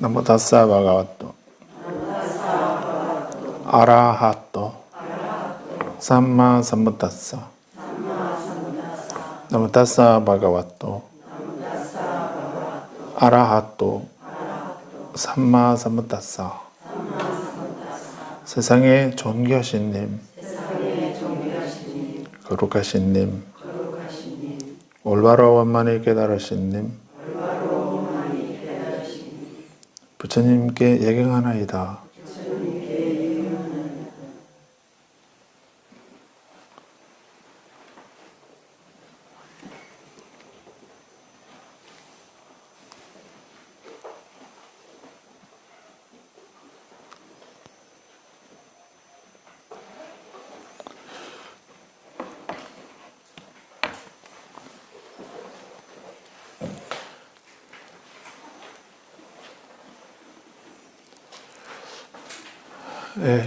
ナモタッサーバガワットアラハトサンマサムタッサナモタッサーバガワットアラハトサンマサムタッサ. 세상의 존귀하신 님, 거룩하신 님, 올바로 원만히 깨달으신 님, 부처님께 예경하나이다.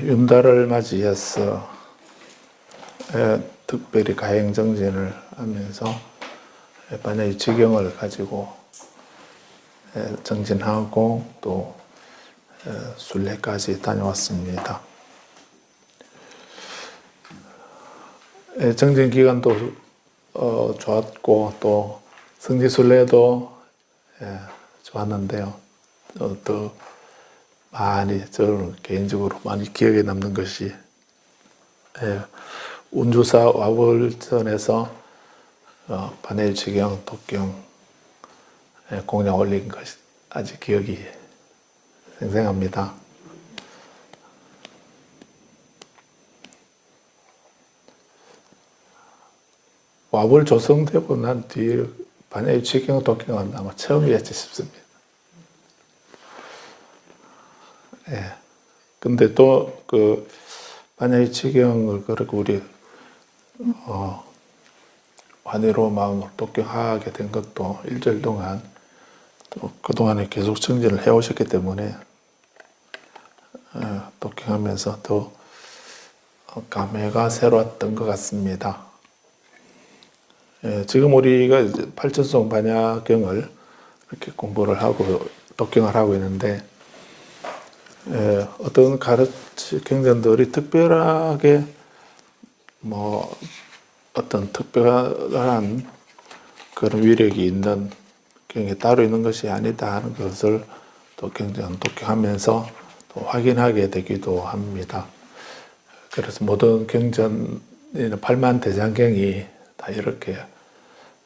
윤달을 맞이해서 특별히 가행정진을 하면서 반야의 지경을 가지고 정진하고 또 순례까지 다녀왔습니다. 정진 기간도 좋았고 또 성지순례도 좋았는데요. 또 많이 저는 개인적으로 많이 기억에 남는 것이 운주사 와불전에서 반야의지경 독경 공양 올린 것이 아직 기억이 생생합니다. 와불 조성되고 난 뒤에 반야의지경 독경은 아마 처음이었지 싶습니다. 근데 또 그 반야의지경을 그렇게 우리 환희로 마음으로 독경하게 된 것도 일주일 동안 또 그동안에 계속 정진을 해오셨기 때문에 독경하면서 더 감회가 새로웠던 것 같습니다. 지금 우리가 이제 팔천송 반야경을 이렇게 공부를 하고 독경을 하고 있는데 어떤 경전들이 특별하게 뭐 어떤 특별한 그런 위력이 있는 경이 따로 있는 것이 아니다 하는 것을 또 독경하면서 또 확인하게 되기도 합니다. 그래서 모든 경전에는 8만 대장경이 다 이렇게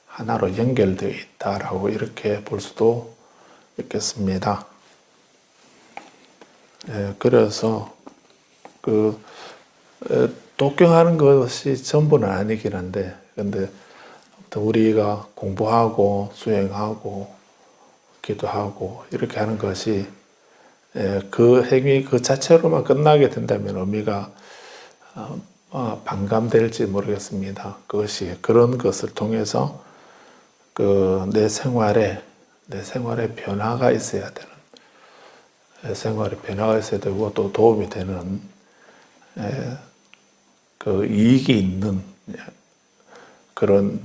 하나로 연결되어 있다라고 이렇게 볼 수도 있겠습니다. 그래서 독경하는 것이 전부는 아니긴 한데, 근데 우리가 공부하고 수행하고 기도하고 이렇게 하는 것이 그 행위 그 자체로만 끝나게 된다면 의미가 반감될지 모르겠습니다. 그것이 그런 것을 통해서 내 생활에 변화가 있어야 되는. 생활에 변화가 있어야 되고 또 도움이 되는 그 이익이 있는 그런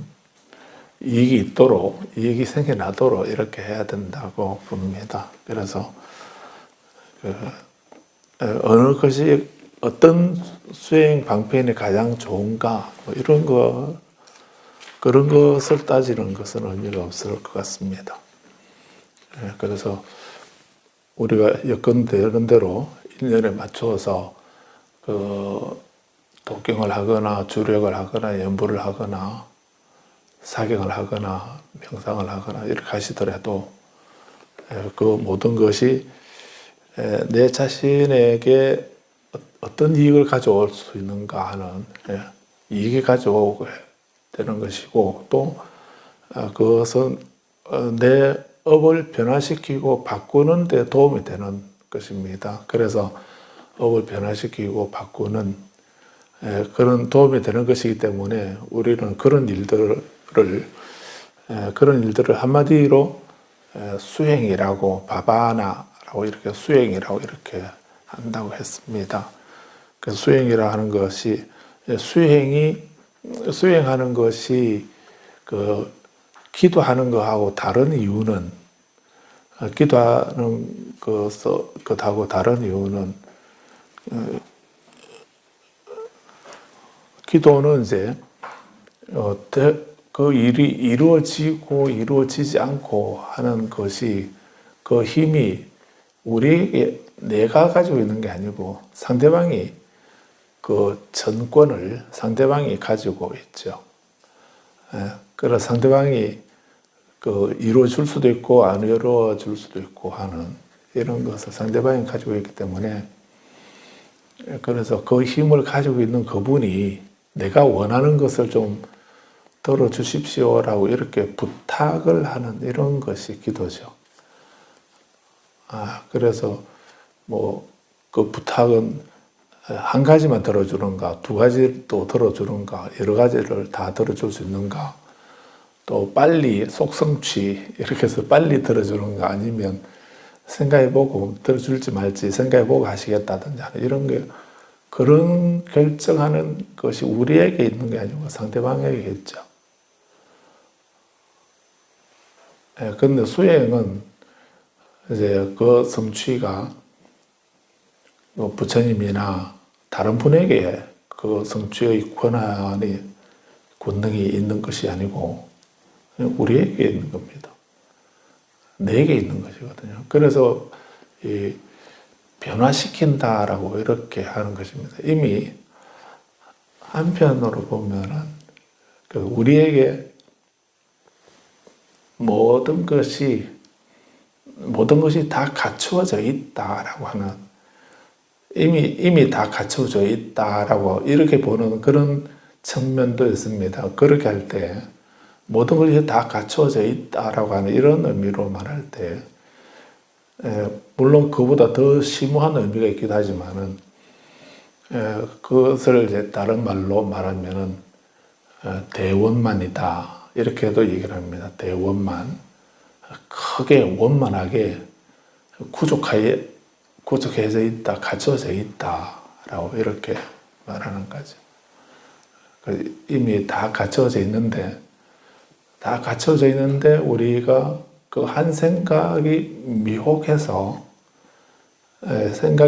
이익이 있도록 이익이 생겨나도록 이렇게 해야 된다고 봅니다. 그래서 어느 것이 어떤 수행 방편이 가장 좋은가 뭐 이런 거 그런 것을 따지는 것은 의미가 없을 것 같습니다. 그래서 우리가 여건대로 1년에 맞추어서 독경을 하거나 주력을 하거나 연부를 하거나 사경을 하거나 명상을 하거나 이렇게 하시더라도 그 모든 것이 내 자신에게 어떤 이익을 가져올 수 있는가 하는 이익이 가져오게 되는 것이고 또 그것은 내 업을 변화시키고 바꾸는 데 도움이 되는 것입니다. 그래서 업을 변화시키고 바꾸는 그런 도움이 되는 것이기 때문에 우리는 그런 일들을 한마디로 수행이라고 바바나라고 이렇게 수행이라고 이렇게 한다고 했습니다. 그 수행이라 하는 것이 수행하는 것이 기도하는 것하고 다른 이유는 기도하는 것하고 다른 이유는 기도는 이제 그 일이 이루어지고 이루어지지 않고 하는 것이 그 힘이 우리에게 내가 가지고 있는 게 아니고 상대방이 그 전권을 상대방이 가지고 있죠. 그래서 상대방이 그 이루어줄 수도 있고 안 이루어줄 수도 있고 하는 이런 것을 상대방이 가지고 있기 때문에 그래서 그 힘을 가지고 있는 그분이 내가 원하는 것을 좀 들어주십시오라고 이렇게 부탁을 하는 이런 것이 기도죠. 그래서 뭐 그 부탁은 한 가지만 들어주는가, 두 가지도 들어주는가, 여러 가지를 다 들어줄 수 있는가, 또 빨리 속성취 이렇게 해서 빨리 들어주는가, 아니면 생각해보고 들어줄지 말지 생각해보고 하시겠다든지 이런 게 그런 결정하는 것이 우리에게 있는 게 아니고 상대방에게 있죠. 근데 수행은 이제 그 성취가 부처님이나 다른 분에게 그 성취의 권능이 있는 것이 아니고 우리에게 있는 겁니다. 내게 있는 것이거든요. 그래서 이 변화시킨다라고 이렇게 하는 것입니다. 이미 한편으로 보면은 우리에게 모든 것이 다 갖추어져 있다라고 하는 이미 다 갖춰져 있다라고 이렇게 보는 그런 측면도 있습니다. 그렇게 할 때 모든 것이 다 갖춰져 있다라고 하는 이런 의미로 말할 때 물론 그보다 더 심오한 의미가 있기도 하지만은 그것을 이제 다른 말로 말하면은 대원만이다 이렇게도 얘기를 합니다. 대원만 크게 원만하게 구족해져 있다, 갖춰져 있다라고 이렇게 말하는 거죠. 이미 다 갖춰져 있는데 우리가 그 한 생각이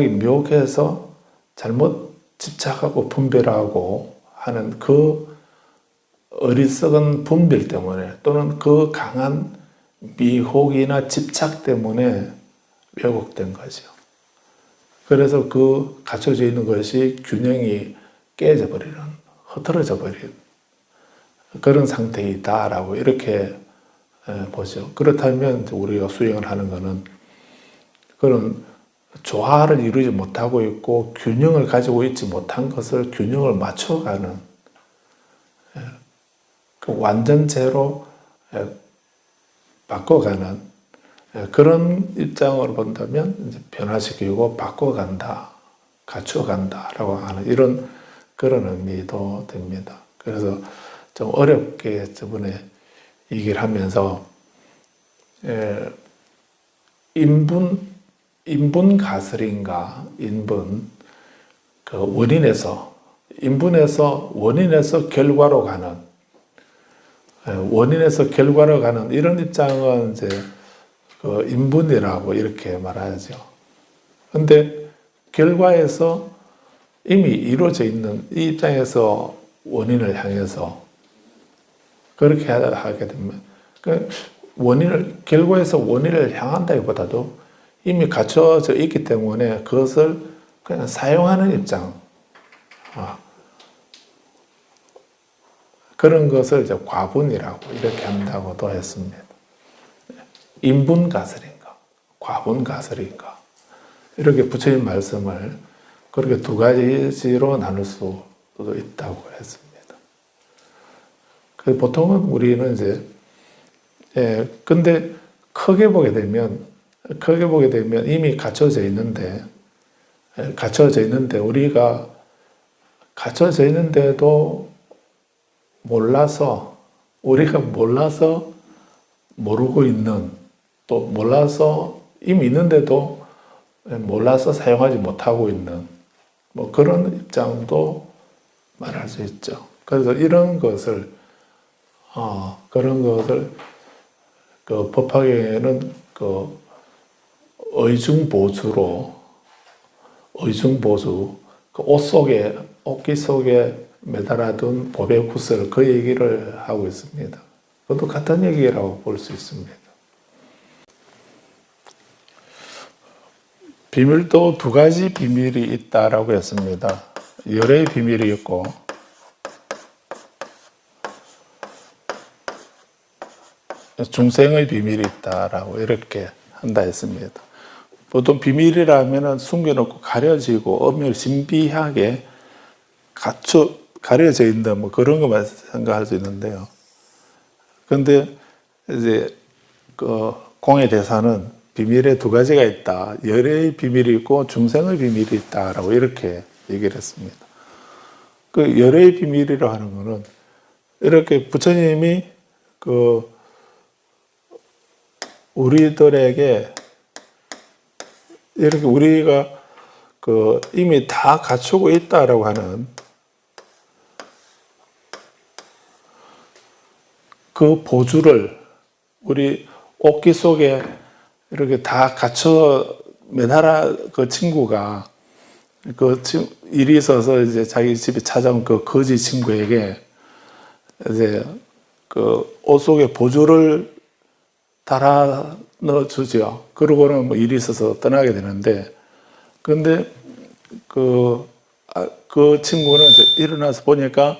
미혹해서 잘못 집착하고 분별하고 하는 그 어리석은 분별 때문에 또는 그 강한 미혹이나 집착 때문에 왜곡된 거죠. 그래서 그 갖춰져 있는 것이 균형이 깨져버리는, 흐트러져 버린 그런 상태이다라고 이렇게 보죠. 그렇다면 우리가 수행을 하는 것은 그런 조화를 이루지 못하고 있고 균형을 가지고 있지 못한 것을 균형을 맞춰가는 그 완전체로 바꿔가는 그런 입장으로 본다면 이제 변화시키고 바꿔간다, 갖춰간다라고 하는 이런 그런 의미도 됩니다. 그래서 좀 어렵게 저번에 얘기를 하면서 인분 가설인가 그 원인에서 결과로 가는 이런 입장은 이제 그 인분이라고 이렇게 말하죠. 근데 결과에서 이미 이루어져 있는 이 입장에서 원인을 향해서 그렇게 하게 되면 결과에서 원인을 향한다기보다도 이미 갖춰져 있기 때문에 그것을 그냥 사용하는 입장. 그런 것을 이제 과분이라고 이렇게 한다고도 했습니다. 인분가설인가, 과분가설인가. 이렇게 부처님 말씀을 그렇게 두 가지로 나눌 수도 있다고 했습니다. 보통은 우리는 이제, 근데 크게 보게 되면 이미 갖춰져 있는데 우리가 갖춰져 있는데도 우리가 몰라서 모르고 있는, 또 몰라서 이미 있는데도 몰라서 사용하지 못하고 있는 뭐 그런 입장도 말할 수 있죠. 그래서 이런 것을 그 법화계에는 그 의중보주, 그 옷기 속에 매달아둔 보배 구슬, 그 얘기를 하고 있습니다. 그것도 같은 얘기라고 볼 수 있습니다. 비밀도 두 가지 비밀이 있다라고 했습니다. 열의 비밀이 있고, 중생의 비밀이 있다라고 이렇게 한다 했습니다. 보통 비밀이라면 숨겨놓고 가려지고 엄밀 신비하게 가려져 있는 뭐 그런 것만 생각할 수 있는데요. 그런데 이제 그 공의 대사는 비밀에 두 가지가 있다. 열의 비밀이 있고 중생의 비밀이 있다라고 이렇게 얘기를 했습니다. 그 열의 비밀이라고 하는 것은 이렇게 부처님이 그 우리들에게 이렇게 우리가 그 이미 다 갖추고 있다라고 하는 그 보주를 우리 옷기 속에 이렇게 다 갖춰 매달아 그 친구가 그 일이 있어서 이제 자기 집에 찾아온 그 거지 친구에게 이제 그 옷 속에 보주를 달아 넣어주죠. 그러고는 뭐 일이 있어서 떠나게 되는데, 근데 그 친구는 이제 일어나서 보니까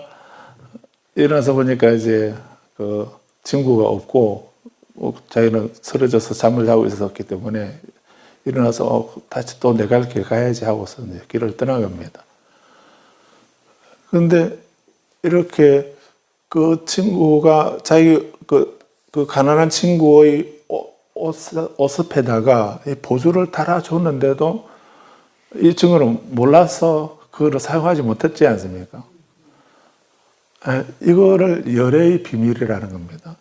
이제 그 친구가 없고 자기는 쓰러져서 잠을 자고 있었기 때문에 일어나서 다시 또 내 갈 길 가야지 하고서 이제 길을 떠나갑니다. 그런데 이렇게 그 친구가 자기 그 가난한 친구의 옷옆에다가 이 보주를 달아줬는데도 이 친구는 몰라서 그걸 사용하지 못했지 않습니까? 이거를 열의 비밀이라는 겁니다.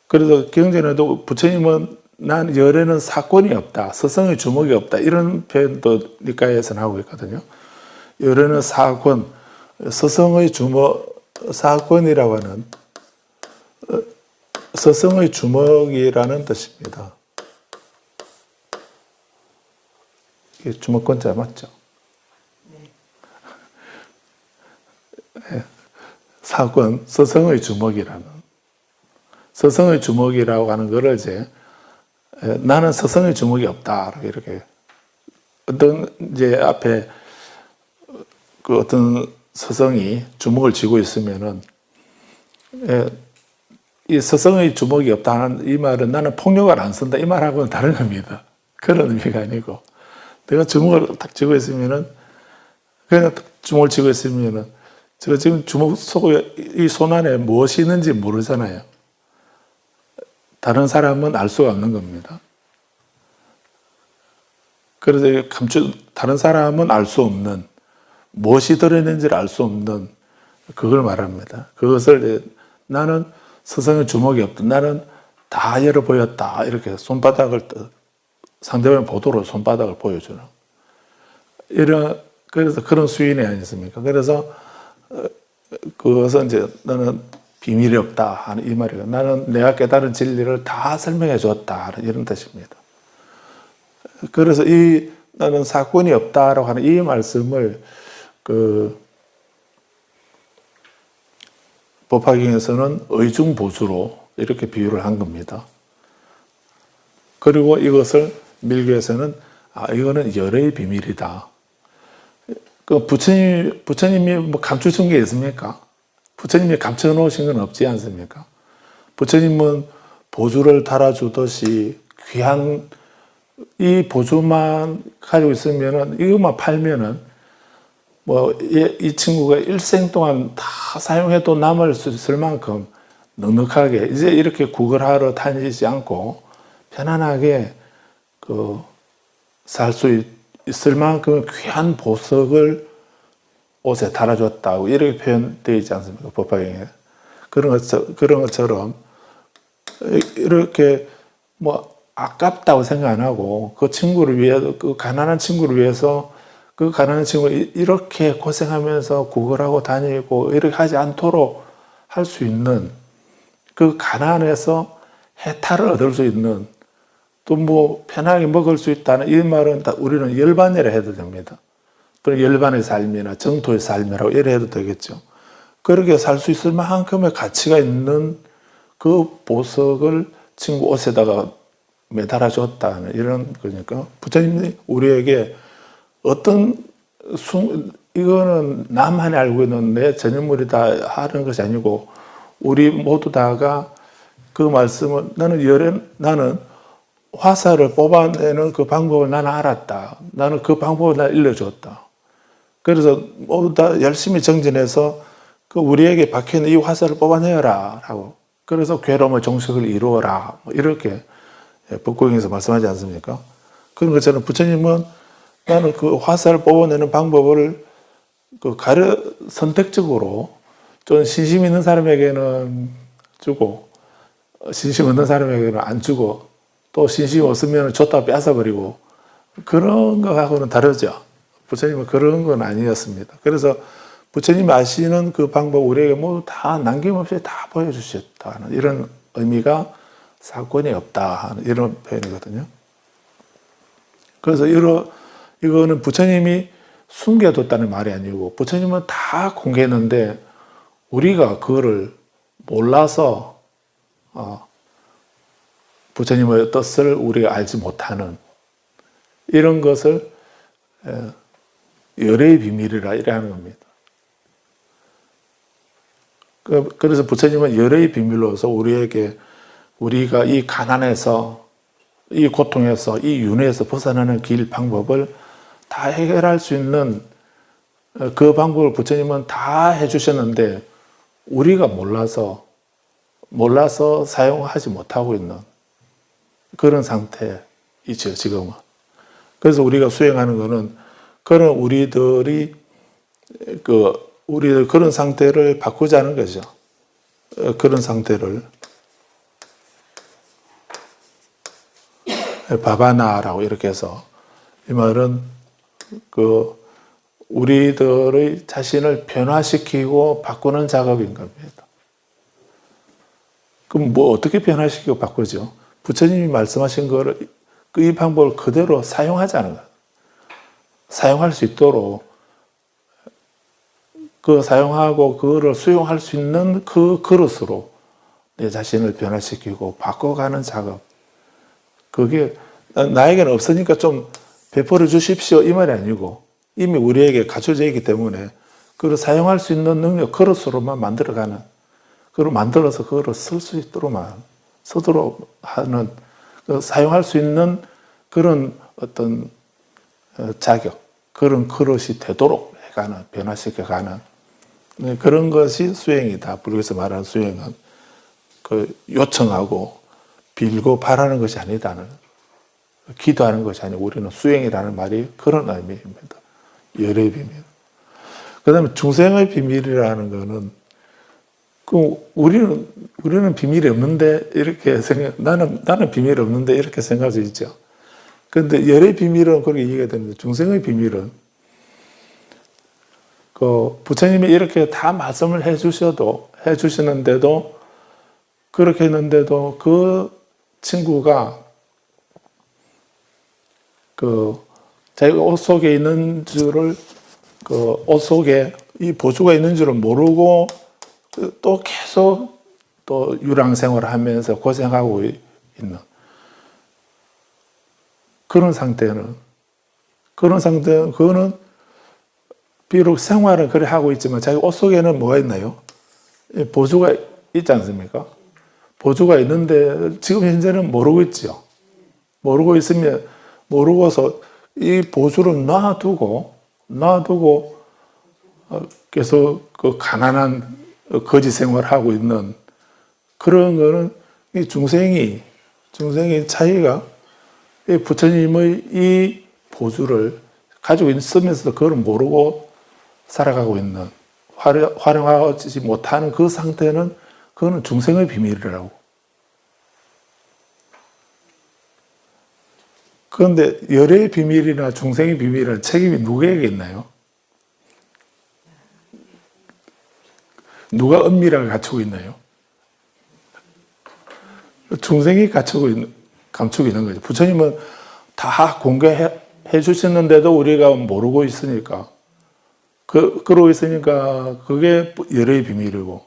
그래서 경전에도 부처님은 난 열에는 사건이 없다, 스승의 주목이 없다 이런 표현도 니까에서는 하고 있거든요. 열에는 사건, 스승의 주목, 사건이라고 하는 스승의 주먹이라는 뜻입니다. 이게 주먹권자 맞죠? 사건, 스승의 주먹이라는. 스승의 주먹이라고 하는 것을 이제 나는 스승의 주먹이 없다. 이렇게. 어떤 이제 앞에 그 어떤 스승이 주먹을 쥐고 있으면은 이 스승의 주먹이 없다는 이 말은 나는 폭력을 안 쓴다 이 말하고는 다른 겁니다. 그런 의미가 아니고 내가 주먹을 딱 쥐고 있으면은 그냥 주먹을 쥐고 있으면은 제가 지금 주먹 속에 이 손 안에 무엇이 있는지 모르잖아요. 다른 사람은 알 수가 없는 겁니다. 그래서 다른 사람은 알 수 없는 무엇이 들어있는지를 알 수 없는 그걸 말합니다. 그것을 나는 스승의 주먹이 없다. 나는 다 열어 보였다. 이렇게 손바닥을 상대방의 보도로 손바닥을 보여주는 그래서 그런 수인이 아니었습니까? 그래서 그것은 이제 나는 비밀이 없다 하는 이 말이에요. 나는 내가 깨달은 진리를 다 설명해 줬다 이런 뜻입니다. 그래서 나는 사건이 없다라고 하는 이 말씀을 법화경에서는 의중보수로 이렇게 비유를 한 겁니다. 그리고 이것을 밀교에서는 이거는 열의 비밀이다. 그 부처님이 뭐 감추신 게 있습니까? 부처님이 감춰놓으신 건 없지 않습니까? 부처님은 보주를 달아주듯이 귀한 이 보주만 가지고 있으면은 이것만 팔면은 뭐 이 친구가 일생 동안 다 사용해도 남을 수 있을 만큼 넉넉하게 이제 이렇게 구걸하러 다니지 않고 편안하게 살 수 있을 만큼 귀한 보석을 옷에 달아줬다고 이렇게 표현되어 있지 않습니까? 법화경에. 그런 것처럼 이렇게 뭐 아깝다고 생각 안 하고 그 친구를 위해서, 그 가난한 친구를 위해서 그 가난한 친구가 이렇게 고생하면서 구걸하고 다니고 이렇게 하지 않도록 할 수 있는 그 가난에서 해탈을 얻을 수 있는 또 뭐 편하게 먹을 수 있다는 이 말은 다 우리는 열반이라 해도 됩니다. 또는 열반의 삶이나 정토의 삶이라고 이래 해도 되겠죠. 그렇게 살 수 있을 만큼의 가치가 있는 그 보석을 친구 옷에다가 매달아 줬다는 이런 거니까 부처님이 우리에게 어떤 이거는 나만이 알고 있는 내 전유물이다 하는 것이 아니고 우리 모두 다가 그 말씀을 나는 화살을 뽑아내는 그 방법을 나는 알았다. 나는 그 방법을 나 일러줬다. 그래서 모두 다 열심히 정진해서 그 우리에게 박혀있는 이 화살을 뽑아내라 라고. 그래서 괴로움의 종식을 이루어라. 뭐 이렇게 법고경에서 말씀하지 않습니까? 그런 것처럼 부처님은 나는 그 화살을 뽑아내는 방법을 선택적으로 좀 신심 있는 사람에게는 주고 신심 없는 사람에게는 안 주고 또 신심이 없으면 줬다 뺏어버리고 그런 거하고는 다르죠. 부처님은 그런 건 아니었습니다. 그래서 부처님이 아시는 그 방법 우리에게 모두 다 남김없이 다 보여주셨다는 이런 의미가 사건이 없다 하는 이런 표현이거든요. 그래서 이거는 부처님이 숨겨뒀다는 말이 아니고 부처님은 다 공개했는데 우리가 그거를 몰라서 부처님의 뜻을 우리가 알지 못하는 이런 것을 열의 비밀이라 이래 하는 겁니다. 그래서 부처님은 열의 비밀로서 우리가 이 가난에서 이 고통에서 이 윤회에서 벗어나는 길 방법을 다 해결할 수 있는 그 방법을 부처님은 다 해주셨는데 우리가 몰라서 사용하지 못하고 있는 그런 상태이죠, 지금은. 그래서 우리가 수행하는 것은 그런 우리들 그런 상태를 바꾸자는 거죠. 그런 상태를 바바나라고 이렇게 해서 이 말은 우리들의 자신을 변화시키고 바꾸는 작업인 겁니다. 그럼 뭐 어떻게 변화시키고 바꾸죠? 부처님이 말씀하신 거를 이 방법을 그대로 사용하자는 거예요. 사용할 수 있도록 사용하고 그거를 수용할 수 있는 그 그릇으로 내 자신을 변화시키고 바꿔가는 작업. 그게 나에게는 없으니까 좀 베풀어 주십시오 이 말이 아니고 이미 우리에게 갖춰져 있기 때문에 그걸 사용할 수 있는 능력 그릇으로만 만들어가는 그걸 만들어서 그거를 쓸 수 쓰도록 하는 사용할 수 있는 그런 어떤 자격 그런 그릇이 되도록 해가는 변화시켜가는 그런 것이 수행이다. 불교에서 말하는 수행은 요청하고 빌고 바라는 것이 아니다는 기도하는 것이 아니고 우리는 수행이라는 말이 그런 의미입니다. 열의 비밀. 그 다음에 중생의 비밀이라는 거는 우리는 비밀이 없는데 이렇게 나는 비밀이 없는데 이렇게 생각할 수 있죠. 그런데 열의 비밀은 그렇게 이해가 됩니다. 중생의 비밀은 부처님이 이렇게 다 말씀을 해주시는데도 그렇게 했는데도 그 친구가 자기 옷 속에 있는 줄을 옷 속에 이 보수가 있는 줄을 모르고 또 계속 또 유랑 생활을 하면서 고생하고 있는 그런 상태는 그거는 비록 생활은 그래 하고 있지만 자기 옷 속에는 뭐가 있나요? 보수가 있지 않습니까? 보수가 있는데 지금 현재는 모르고 있죠. 모르고 있으면 모르고서 이 보수를 놔두고 계속 가난한 거지 생활을 하고 있는 그런 거는 이 중생의 차이가 부처님의 이 보수를 가지고 있으면서도 그걸 모르고 살아가고 있는 활용하지 못하는 그 상태는 그거는 중생의 비밀이라고. 그런데 열의 비밀이나 중생의 비밀이나 책임이 누구에게 있나요? 누가 은밀하게 갖추고 있나요? 중생이 갖추고 있는 감추고 있는 거죠. 부처님은 다 공개해 주셨는데도 우리가 모르고 있으니까, 그러고 있으니까 그게 열의 비밀이고,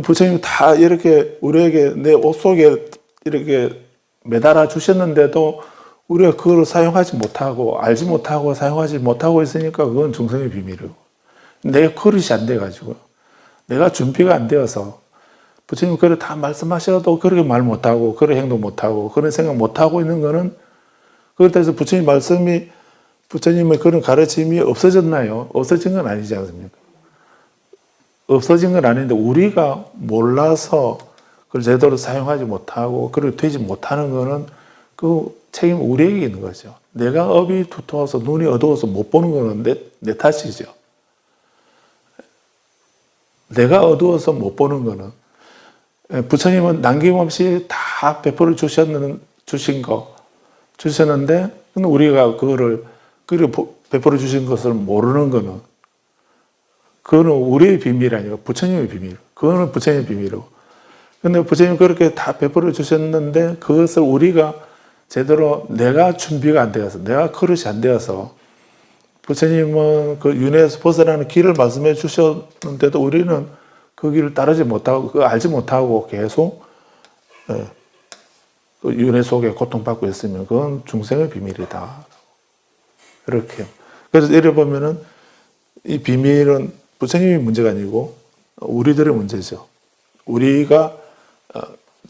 부처님이 다 이렇게 우리에게 내 옷 속에 이렇게 매달아 주셨는데도 우리가 그걸 사용하지 못하고, 알지 못하고, 사용하지 못하고 있으니까 그건 중생의 비밀이고, 내 그릇이 안 돼가지고, 내가 준비가 안 되어서, 부처님 그걸 다 말씀하셔도 그렇게 말 못하고, 그런 행동 못하고, 그런 생각 못하고 있는 거는, 그렇다고 해서 부처님의 그런 가르침이 없어졌나요? 없어진 건 아니지 않습니까? 없어진 건 아닌데, 우리가 몰라서 그걸 제대로 사용하지 못하고, 그렇게 되지 못하는 거는 그 책임 우리에게 있는 거죠. 내가 업이 두터워서 눈이 어두워서 못 보는 거는 내 탓이죠. 내가 어두워서 못 보는 거는, 부처님은 남김없이 다 베풀어 주셨는데, 우리가 그거를 베풀어 주신 것을 모르는 거는, 그거는 우리의 비밀이 아니고 부처님의 비밀. 그거는 부처님의 비밀이고. 근데 부처님 그렇게 다 베풀어 주셨는데, 그것을 우리가 제대로 내가 준비가 안 되어서, 내가 그릇이 안 되어서, 부처님은 그 윤회에서 벗어나는 길을 말씀해 주셨는데도 우리는 그 길을 따르지 못하고, 그거 알지 못하고 계속 그 윤회 속에 고통받고 있으면 그건 중생의 비밀이다. 이렇게. 그래서 이래 보면은 이 비밀은 부처님의 문제가 아니고 우리들의 문제죠. 우리가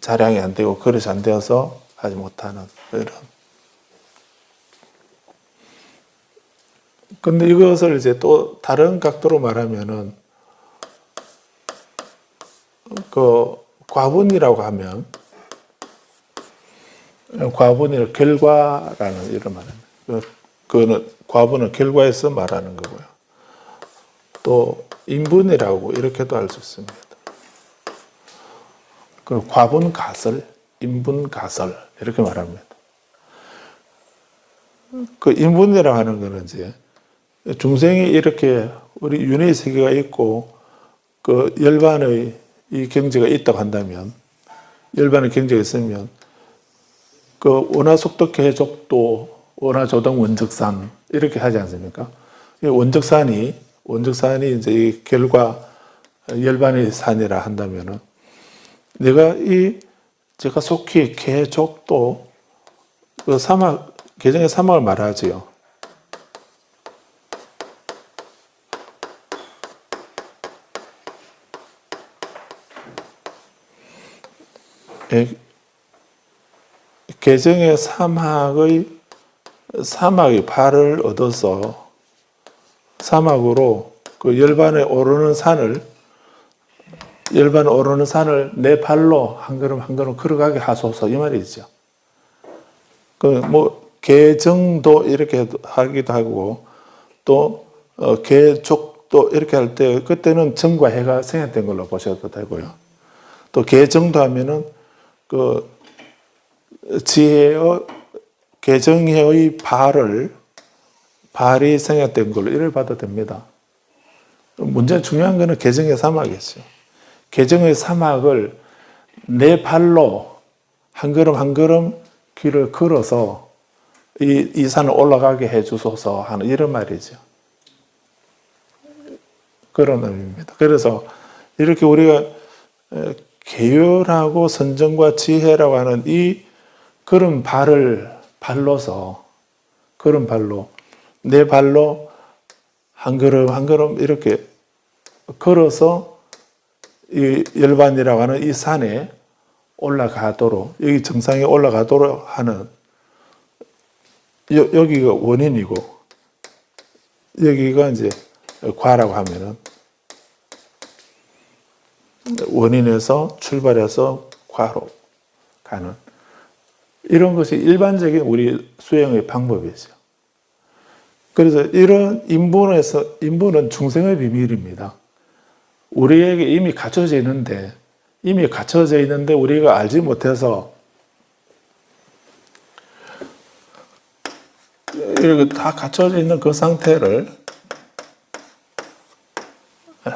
자량이 안 되고 그릇이 안 되어서 하지 못하는 이런. 근데 이것을 이제 또 다른 각도로 말하면은, 그 과분이라고 하면, 과분이 결과라는 이런 말입니다. 그거는 과분은 결과에서 말하는 거고요. 또 인분이라고 이렇게도 할 수 있습니다. 그 과분 가설, 인분 가설 이렇게 말합니다. 그 인분이라고 하는 거는 이제 중생이 이렇게 우리 윤회의 세계가 있고 그 열반의 이 경지가 있다고 한다면, 열반의 경지가 있으면 그 원화속덕 해족도 원화조동 원적산 이렇게 하지 않습니까? 원적산이 이제 이 결과 열반의 산이라 한다면은, 제가 속히 개족도 그 사막, 개정의 사막을 말하지요. 개정의 사막의 발을 얻어서 사막으로 그 열반에 오르는 산을 내 발로 한 걸음 한 걸음 걸어가게 하소서, 이 말이죠. 개정도 이렇게 하기도 하고, 또 개족도 이렇게 할 때, 그때는 정과 해가 생략된 걸로 보셔도 되고요. 또 개정도 하면은 그 개정의 발이 생략된 걸로 이를 봐도 됩니다. 문제는 중요한 거는 개정의 사막이죠. 개정의 사막을 내 발로 한 걸음 한 걸음 길을 걸어서 이 산을 올라가게 해주소서 하는 이런 말이죠. 그런 의미입니다. 그래서 이렇게 우리가 계율하고 선정과 지혜라고 하는 이 걸음 발로서 내 발로 한 걸음 한 걸음 이렇게 걸어서 이 열반이라고 하는 이 산에 올라가도록, 여기 정상에 올라가도록 하는, 여기가 원인이고 여기가 이제 과라고 하면은, 원인에서 출발해서 과로 가는 이런 것이 일반적인 우리 수행의 방법이죠. 그래서 이런 인분은 중생의 비밀입니다. 우리에게 이미 갖춰져 있는데 우리가 알지 못해서 이렇게 다 갖춰져 있는 그 상태를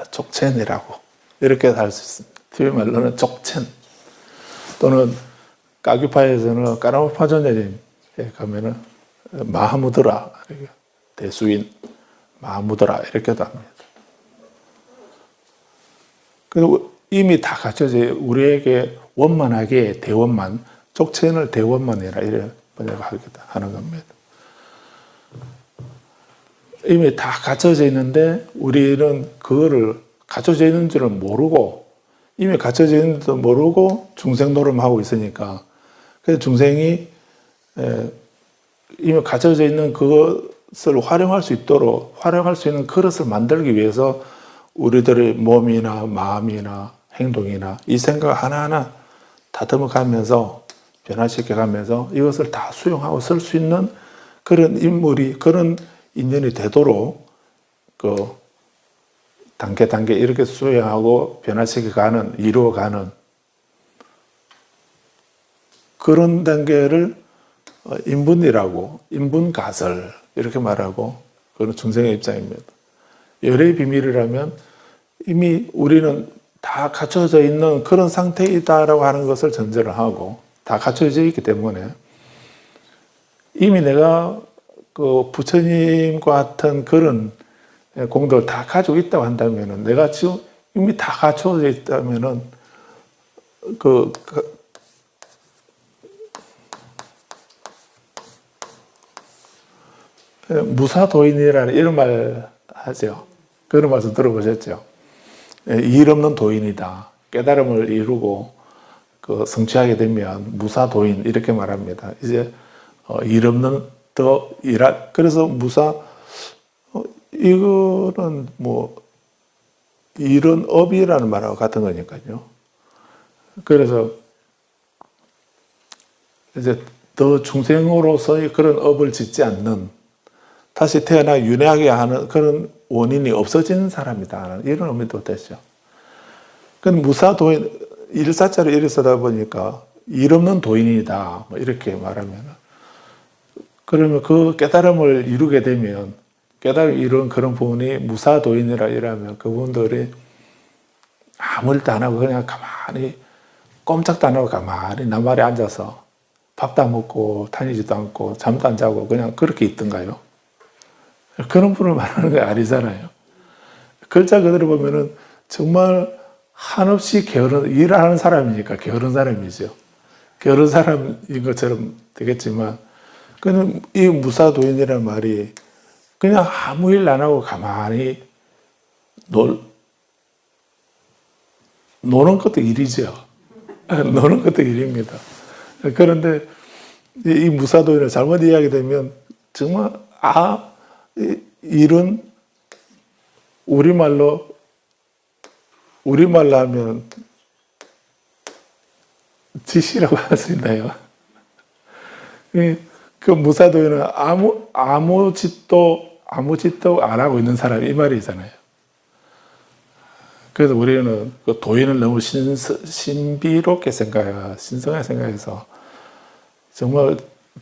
족첸이라고 이렇게 할 수 있습니다. TV 말로는 족첸, 또는 까귀파에서는 까라마파전자님에 가면은 마하무드라, 대수인 마하무드라 이렇게도 합니다. 그리고 이미 다 갖춰져 우리에게 원만하게 대원만, 족체인을 대원만이라 이래 번역하는 겁니다. 이미 다 갖춰져 있는데 우리는 그거를 갖춰져 있는 줄은 모르고, 이미 갖춰져 있는 줄도 모르고 중생 노름하고 있으니까, 그래서 중생이 이미 갖춰져 있는 그것을 활용할 수 있도록, 활용할 수 있는 그릇을 만들기 위해서 우리들의 몸이나 마음이나 행동이나 이 생각 하나하나 다듬어가면서, 변화시켜가면서 이것을 다 수용하고 쓸 수 있는 그런 인물이, 그런 인연이 되도록 단계 이렇게 수용하고 변화시켜가는, 이루어가는 그런 단계를 인분이라고, 인분가설 이렇게 말하고, 그런 중생의 입장입니다. 열의 비밀이라면 이미 우리는 다 갖춰져 있는 그런 상태이다라고 하는 것을 전제를 하고, 다 갖춰져 있기 때문에 이미 내가 그 부처님과 같은 그런 공덕을 다 가지고 있다고 한다면은, 내가 지금 이미 다 갖춰져 있다면은 무사도인이라는 이런 말 하죠. 그런 말씀 들어보셨죠? 일 없는 도인이다. 깨달음을 이루고 성취하게 되면 무사도인 이렇게 말합니다. 이제 일 없는 더 일할, 그래서 무사, 이거는 뭐 일은 업이라는 말하고 같은 거니까요. 그래서 이제 더 중생으로서의 그런 업을 짓지 않는, 다시 태어나 윤회하게 하는 그런 원인이 없어지는 사람이다, 이런 의미도 되죠. 그건 무사도인, 일사자로 이렇게 쓰다 보니까 일 없는 도인이다, 뭐 이렇게 말하면, 그러면 그 깨달음을 이루게 되면, 깨달음 이룬 그런 부분이 무사도인이라 이러면 그분들이 아무 일도 안 하고 그냥 가만히, 꼼짝도 안 하고 가만히 나말에 앉아서 밥도 안 먹고 다니지도 않고 잠도 안 자고 그냥 그렇게 있던가요? 그런 분을 말하는 게 아니잖아요. 글자 그대로 보면은 정말 한없이 게으른, 일하는 사람이니까 게으른 사람이죠. 게으른 사람인 것처럼 되겠지만, 그는 이 무사도인이라는 말이 그냥 아무 일 안 하고 가만히 노는 것도 일이죠. 노는 것도 일입니다. 그런데 이 무사도인을 잘못 이해하게 되면 정말 일은 우리말로 하면 짓이라고 할 수 있나요? 그 무사도인은 아무 짓도 안 하고 있는 사람, 이 말이잖아요. 그래서 우리는 그 도인을 너무 신비롭게 신성하게 생각해서 정말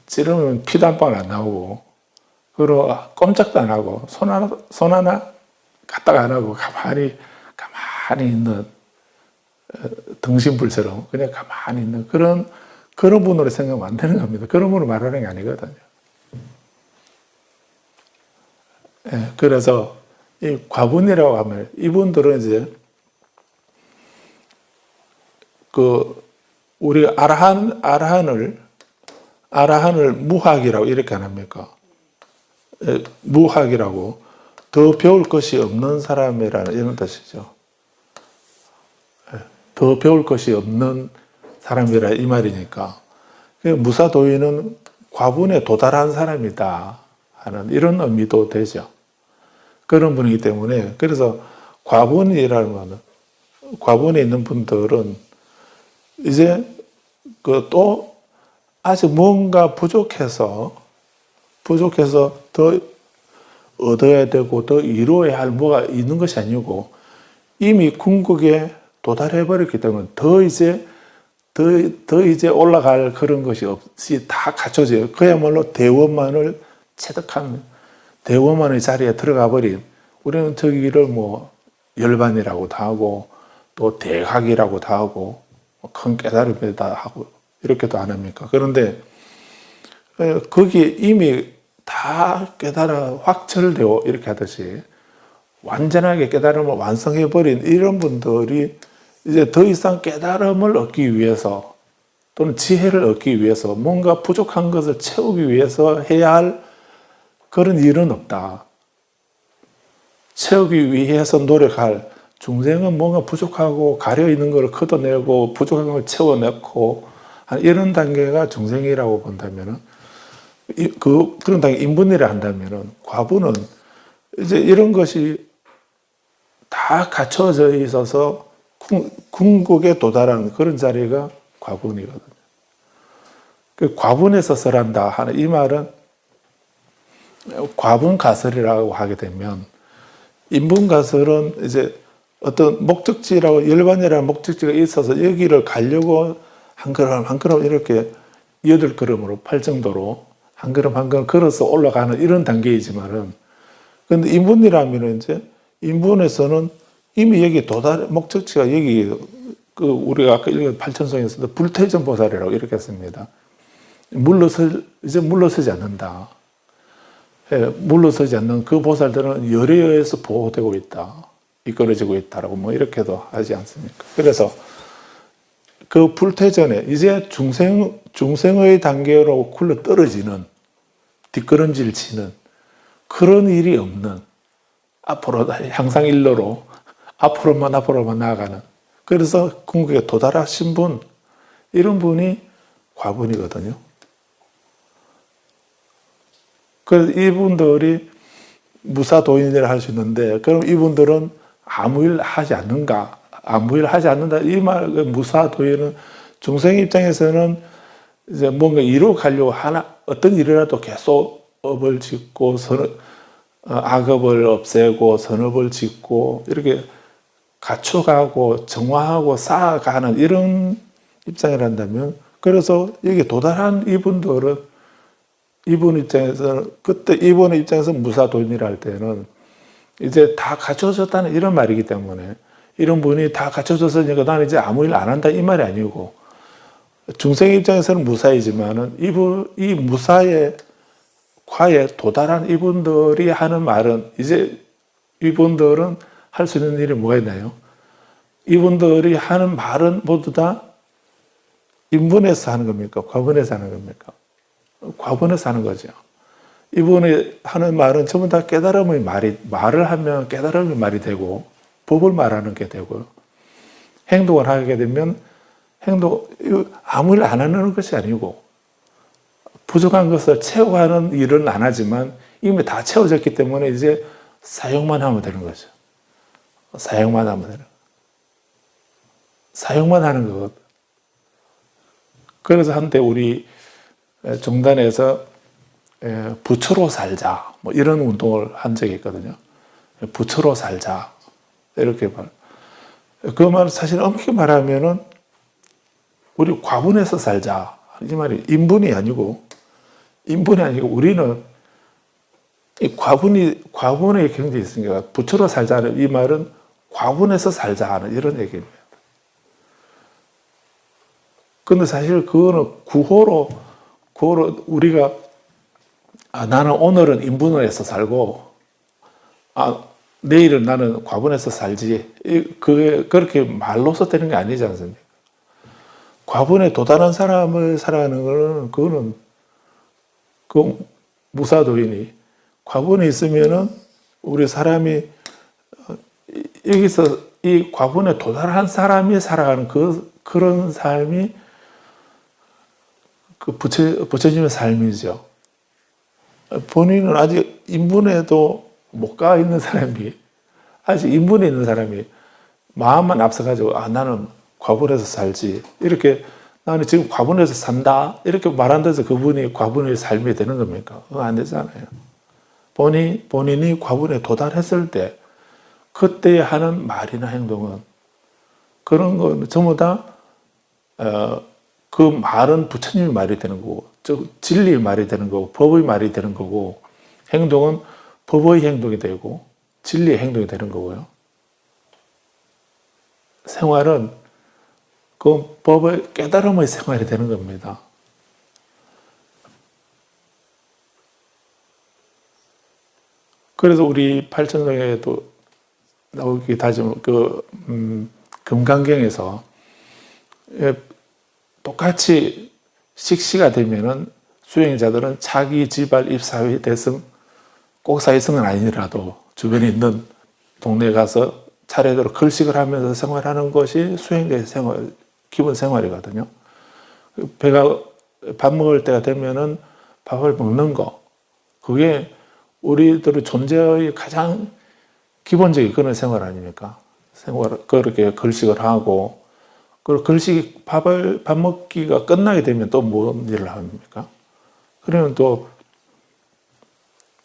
찌르면 피도 한 방울 안 나오고, 그리고 꼼짝도 안 하고 손 하나 까딱 안 하고 가만히 있는 등신불처럼 그냥 가만히 있는 그런 분으로 생각하면 안 되는 겁니다. 그런 분을 말하는 게 아니거든요. 그래서 이 과분이라고 하면 이분들은 이제 우리 아라한을 무학이라고 이렇게 안 합니까? 무학이라고, 더 배울 것이 없는 사람이라는 이런 뜻이죠. 더 배울 것이 없는 사람이라 이 말이니까, 무사도인은 과분에 도달한 사람이다 하는 이런 의미도 되죠. 그런 분이기 때문에, 그래서 과분이라는, 과분에 있는 분들은 이제 또 아직 뭔가 부족해서 더 얻어야 되고 더 이루어야 할 뭐가 있는 것이 아니고, 이미 궁극에 도달해 버렸기 때문에 더 이제 올라갈 그런 것이 없이 다 갖춰져요. 그야말로 대원만을 체득한, 대원만의 자리에 들어가 버린, 우리는 저기를 뭐 열반이라고도 하고 또 대학이라고도 하고 큰 깨달음이다 하고 이렇게도 안 합니까? 그런데 거기에 이미 다 깨달아 확철되어 이렇게 하듯이 완전하게 깨달음을 완성해버린 이런 분들이 이제 더 이상 깨달음을 얻기 위해서 또는 지혜를 얻기 위해서 뭔가 부족한 것을 채우기 위해서 해야 할 그런 일은 없다. 채우기 위해서 노력할 중생은 뭔가 부족하고 가려있는 걸 걷어내고 부족한 걸 채워넣고 이런 단계가 중생이라고 본다면 그런 단계 인분이라 한다면 과부는 이제 이런 것이 다 갖춰져 있어서 궁극에 도달하는 그런 자리가 과분이거든요. 그 과분에서 설한다 하는 이 말은 과분가설이라고 하게 되면 인분가설은 이제 어떤 목적지라고 일반이라는 목적지가 있어서 여기를 가려고 한 걸음 한 걸음 이렇게 8걸음으로 팔 정도로 한 걸음 한 걸음 걸어서 올라가는 이런 단계이지만은 근데 인분이라면 이제 인분에서는 이미 여기 목적지가 여기 그 우리가 아까 읽은 팔천성에서도 불퇴전 보살이라고 이렇게 했습니다. 이제 물러서지 않는다. 물러서지 않는 그 보살들은 열에 의해서 보호되고 있다. 이끌어지고 있다라고 뭐 이렇게도 하지 않습니까? 그래서 그 불퇴전에 이제 중생의 단계로 굴러 떨어지는 뒷걸음질 치는 그런 일이 없는 앞으로 향상일로로 앞으로만 나아가는 그래서 궁극에 도달하신 분 이런 분이 과분이거든요. 그래서 이분들이 무사도인이라 할 수 있는데 그럼 이분들은 아무 일 하지 않는가? 아무 일 하지 않는다. 이 말 무사도인은 중생 입장에서는 이제 뭔가 이루어가려고 어떤 일이라도 계속 업을 짓고 악업을 없애고 선업을 짓고 이렇게 갖춰가고 정화하고 쌓아가는 이런 입장이란다면 그래서 여기 도달한 이분들은 이분 입장에서는 그때 이분의 입장에서 무사도인이라 할 때는 이제 다 갖춰졌다는 이런 말이기 때문에 이런 분이 다 갖춰졌으니까 나는 이제 아무 일 안 한다 이 말이 아니고 중생 입장에서는 무사이지만은 이 무사의 과에 도달한 이분들이 하는 말은 이제 이분들은 할 수 있는 일이 뭐가 있나요? 이분들이 하는 말은 모두 다 인분에서 하는 겁니까? 과분에서 하는 겁니까? 과분해서 하는 거죠. 이분이 하는 말은 전부 다 깨달음의 말을 하면 깨달음의 말이 되고, 법을 말하는 게 되고요. 행동을 하게 되면, 아무 일 안 하는 것이 아니고, 부족한 것을 채워가는 일은 안 하지만, 이미 다 채워졌기 때문에 이제 사용만 하면 되는 거죠. 사용만 하면 되는 거예요. 사용만 하는 것. 그래서 한때 우리 종단에서 부처로 살자 뭐 이런 운동을 한 적이 있거든요. 부처로 살자 이렇게 말. 그 말 사실 엄격히 말하면은 우리 과분해서 살자 이 말이 인분이 아니고 우리는 이 과분의 경지에 있으니까 부처로 살자는 이 말은 과분해서 살자 하는 이런 얘기입니다. 근데 사실 그거는 구호로 우리가 나는 오늘은 인분을 해서 살고 내일은 나는 과분해서 살지 그게 그렇게 말로서 되는 게 아니지 않습니까? 과분에 도달한 사람을 살아가는 거는 그거는 그 무사도인이 과분에 있으면은 우리 사람이 여기서 이 과분에 도달한 사람이 살아가는 그런 삶이 그 부처님의 삶이죠. 본인은 아직 인분에도 못 가 있는 사람이, 아직 인분에 있는 사람이 마음만 앞서가지고, 나는 과분해서 살지. 이렇게, 나는 지금 과분해서 산다. 이렇게 말한다고 해서 그분이 과분의 삶이 되는 겁니까? 그거 안 되잖아요. 본인이 과분에 도달했을 때, 그때 하는 말이나 행동은, 그런 건 전부 다, 그 말은 부처님의 말이 되는 거고, 진리의 말이 되는 거고, 법의 말이 되는 거고, 행동은 법의 행동이 되고, 진리의 행동이 되는 거고요. 생활은 그 법의 깨달음의 생활이 되는 겁니다. 그래서 우리 팔천성에도 나오기 다짐 금강경에서 똑같이 식시가 되면은 수행자들은 자기 지발 입사회 대승 꼭 사회성은 아니라도 주변에 있는 동네에 가서 차례대로 걸식을 하면서 생활하는 것이 수행자의 생활, 기본 생활이거든요. 배가 밥 먹을 때가 되면은 밥을 먹는 거, 그게 우리들의 존재의 가장 기본적인 그런 생활 아닙니까? 그렇게 걸식을 하고, 그 밥 먹기가 끝나게 되면 또 뭔 일을 합니까? 그러면 또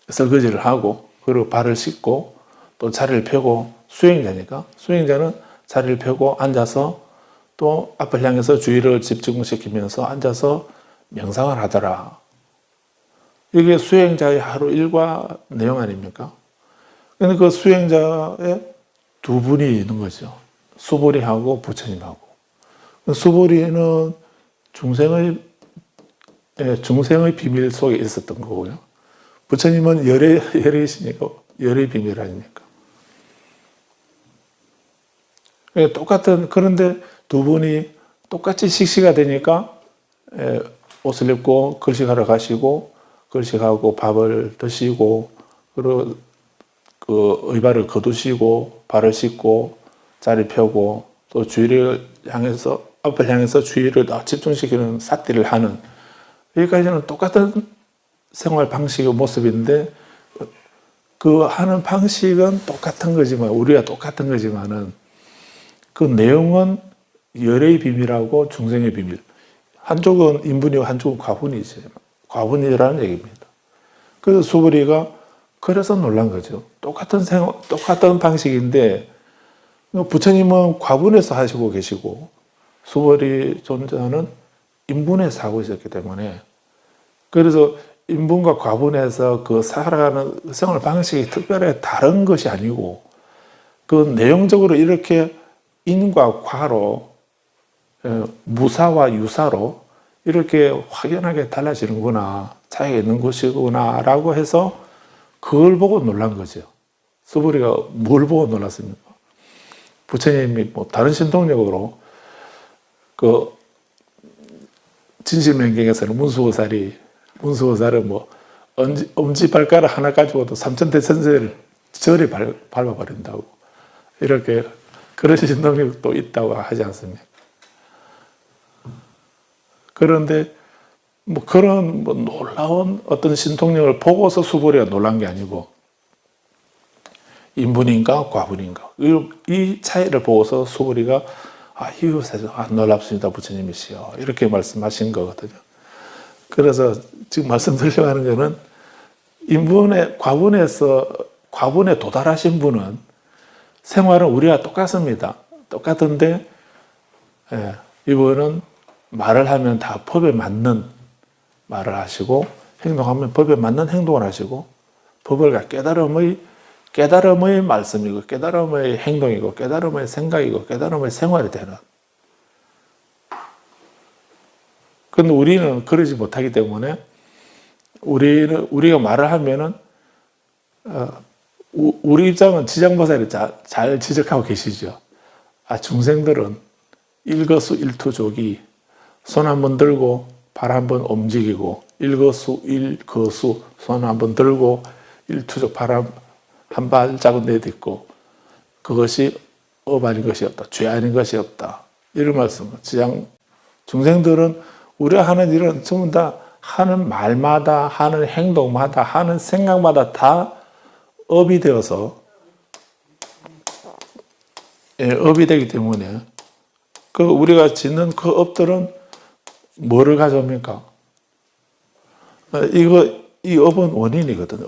설거지를 하고, 그리고 발을 씻고, 또 자리를 펴고, 수행자는 자리를 펴고 앉아서 또 앞을 향해서 주의를 집중시키면서 앉아서 명상을 하더라. 이게 수행자의 하루 일과 내용 아닙니까? 근데 그 수행자에 두 분이 있는 거죠. 수보리하고 부처님하고. 수보리는 중생의 비밀 속에 있었던 거고요. 부처님은 열애이시니까 열의 비밀 아닙니까? 그런데 두 분이 똑같이 식시가 되니까 옷을 입고 걸식하러 가시고, 걸식하고 밥을 드시고, 그리고 그 의발을 거두시고, 발을 씻고, 자리 펴고, 또 앞을 향해서 주의를 집중시키는 삿대를 하는, 여기까지는 똑같은 생활 방식의 모습인데, 그 하는 방식은 똑같은 거지만, 우리가 똑같은 거지만은, 그 내용은 열의 비밀하고 중생의 비밀. 한쪽은 인분이고 한쪽은 과분이지. 과분이라는 얘기입니다. 그래서 수보리가 그래서 놀란 거죠. 똑같은 방식인데, 부처님은 과분해서 하시고 계시고, 수보리 존자는 인분해서 하고 있었기 때문에, 그래서 인분과 과분해서 그 살아가는 생활 방식이 특별히 다른 것이 아니고, 그 내용적으로 이렇게 인과 과로, 무사와 유사로 이렇게 확연하게 달라지는구나, 차이가 있는 것이구나 라고 해서 그걸 보고 놀란 거죠. 수보리가 뭘 보고 놀랐습니까? 부처님이 뭐 다른 신통력으로 그 진실명경에서는 문수호살은 뭐 엄지발가락 하나 가지고도 삼천대천세를 절에 밟아버린다고, 이렇게 그런 신통력도 있다고 하지 않습니까? 그런데 뭐 그런 뭐 놀라운 어떤 신통력을 보고서 수보리가 놀란 게 아니고, 인분인가 과분인가 이 차이를 보고서 수보리가 이것에서 놀랍습니다 부처님이시여, 이렇게 말씀하신 거거든요. 그래서 지금 말씀드리려고 하는 거는, 과분에 도달하신 분은 생활은 우리와 똑같습니다. 똑같은데, 이분은 말을 하면 다 법에 맞는 말을 하시고, 행동하면 법에 맞는 행동을 하시고, 법을 깨달음의 말씀이고, 깨달음의 행동이고, 깨달음의 생각이고, 깨달음의 생활이 되는. 그런데 우리는 그러지 못하기 때문에, 우리가 말을 하면은, 우리 입장은 지장보살이 잘 지적하고 계시죠. 중생들은 일거수일투족이 손 한번 들고 발 한번 움직이고, 일거수 손 한번 들고 일투족 발 한 발자국 내딛고, 그것이 업 아닌 것이 없다, 죄 아닌 것이 없다, 이런 말씀을. 중생들은 우리가 하는 일은 전부 다 하는 말마다, 하는 행동마다, 하는 생각마다 다 업이 되어서, 업이 되기 때문에, 우리가 짓는 그 업들은 뭐를 가져옵니까? 이 업은 원인이거든.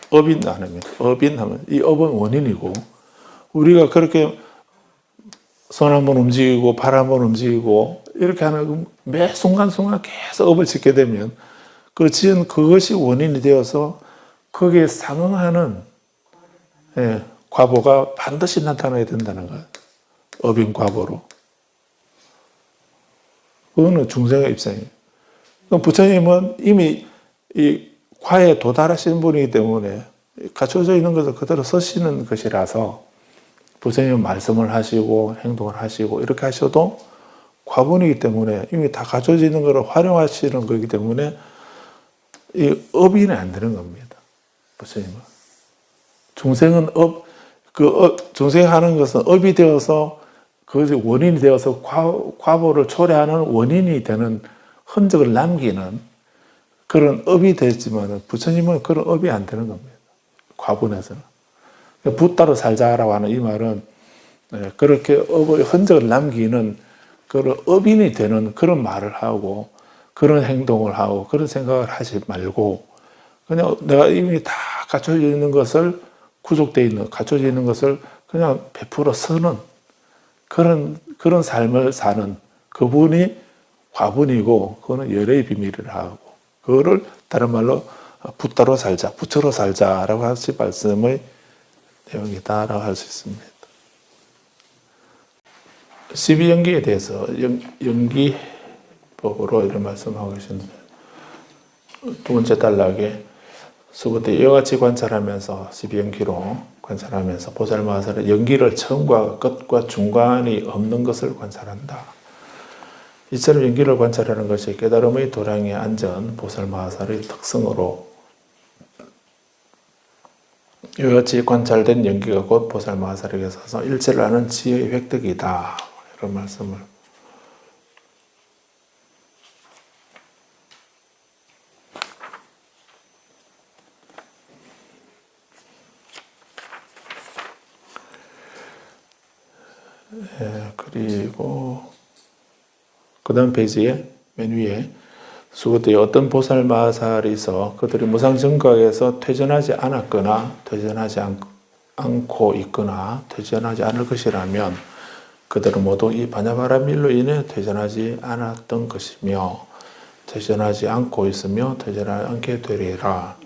업인 하면 이 업은 원인이고, 우리가 그렇게 손 한번 움직이고 발 한번 움직이고 이렇게 하는 매 순간순간 계속 업을 짓게 되면, 그 지은 그것이 원인이 되어서 거기에 상응하는 과보가 반드시 나타나야 된다는 거예요. 업인 과보로. 그거는 중생의 입장이에요. 그럼 부처님은 이미 이 과에 도달하신 분이기 때문에 갖춰져 있는 것을 그대로 쓰시는 것이라서 부처님은 말씀을 하시고 행동을 하시고 이렇게 하셔도 과분이기 때문에 이미 다 갖춰져 있는 것을 활용하시는 거기 때문에 이 업이 안 되는 겁니다. 부처님은. 중생은 중생이 하는 것은 업이 되어서 그것이 원인이 되어서 과보를 초래하는 원인이 되는 흔적을 남기는 그런 업이 되지만 부처님은 그런 업이 안 되는 겁니다. 과분해서는. 붓따로 살자라고 하는 이 말은 그렇게 업의 흔적을 남기는 그런 업인이 되는 그런 말을 하고 그런 행동을 하고 그런 생각을 하지 말고 그냥 내가 이미 다 갖춰져 있는 것을 구속되어 있는 갖춰져 있는 것을 그냥 베풀어 쓰는 그런 삶을 사는 그분이 과분이고 그거는 열의 비밀이라 하고 그거를 다른 말로 붓따로 살자, 부처로 살자라고 하신 말씀의 내용이다라고 할 수 있습니다. 12연기에 대해서 연기법으로 이런 말씀하고 계시는데 두 번째 단락에 수부때 이와 같이 관찰하면서 12연기로 관찰하면서 보살마하살의 연기를 처음과 끝과 중간이 없는 것을 관찰한다. 이처럼 연기를 관찰하는 것이 깨달음의 도량에 앉은 보살마하살의 특성으로 이와 같이 관찰된 연기가 곧 보살마하살에게 있어서 일체를 아는 지혜의 획득이다. 이런 말씀을 그리고 그 다음 페이지에 맨 위에 수고때 어떤 보살마하살이 있어 그들이 무상정각에서 퇴전하지 않았거나 퇴전하지 않고 있거나 퇴전하지 않을 것이라면 그들은 모두 이 바냐바라밀로 인해 퇴전하지 않았던 것이며 퇴전하지 않고 있으며 퇴전하지 않게 되리라.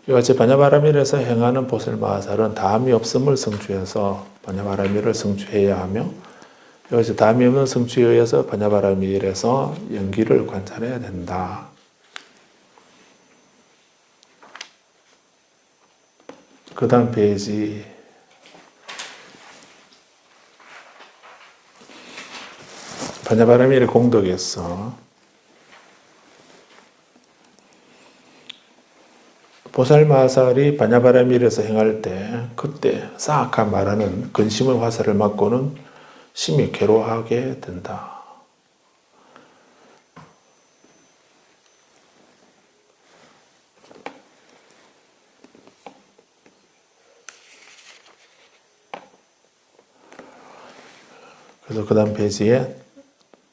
이같이 바냐바라밀에서 행하는 보살마하살은 다함이 없음을 성취해서 바냐바라밀을 성취해야 하며 이것이 다함이 없는 성취에 의해서 바냐바라밀에서 연기를 관찰해야 된다. 그 다음 페이지 바냐바라밀의 공덕에서 보살마하살이 바냐바라밀에서 행할 때 그때 사악하 말하는 근심의 화살을 맞고는 심히 괴로워하게 된다. 그래서 그 다음 페이지에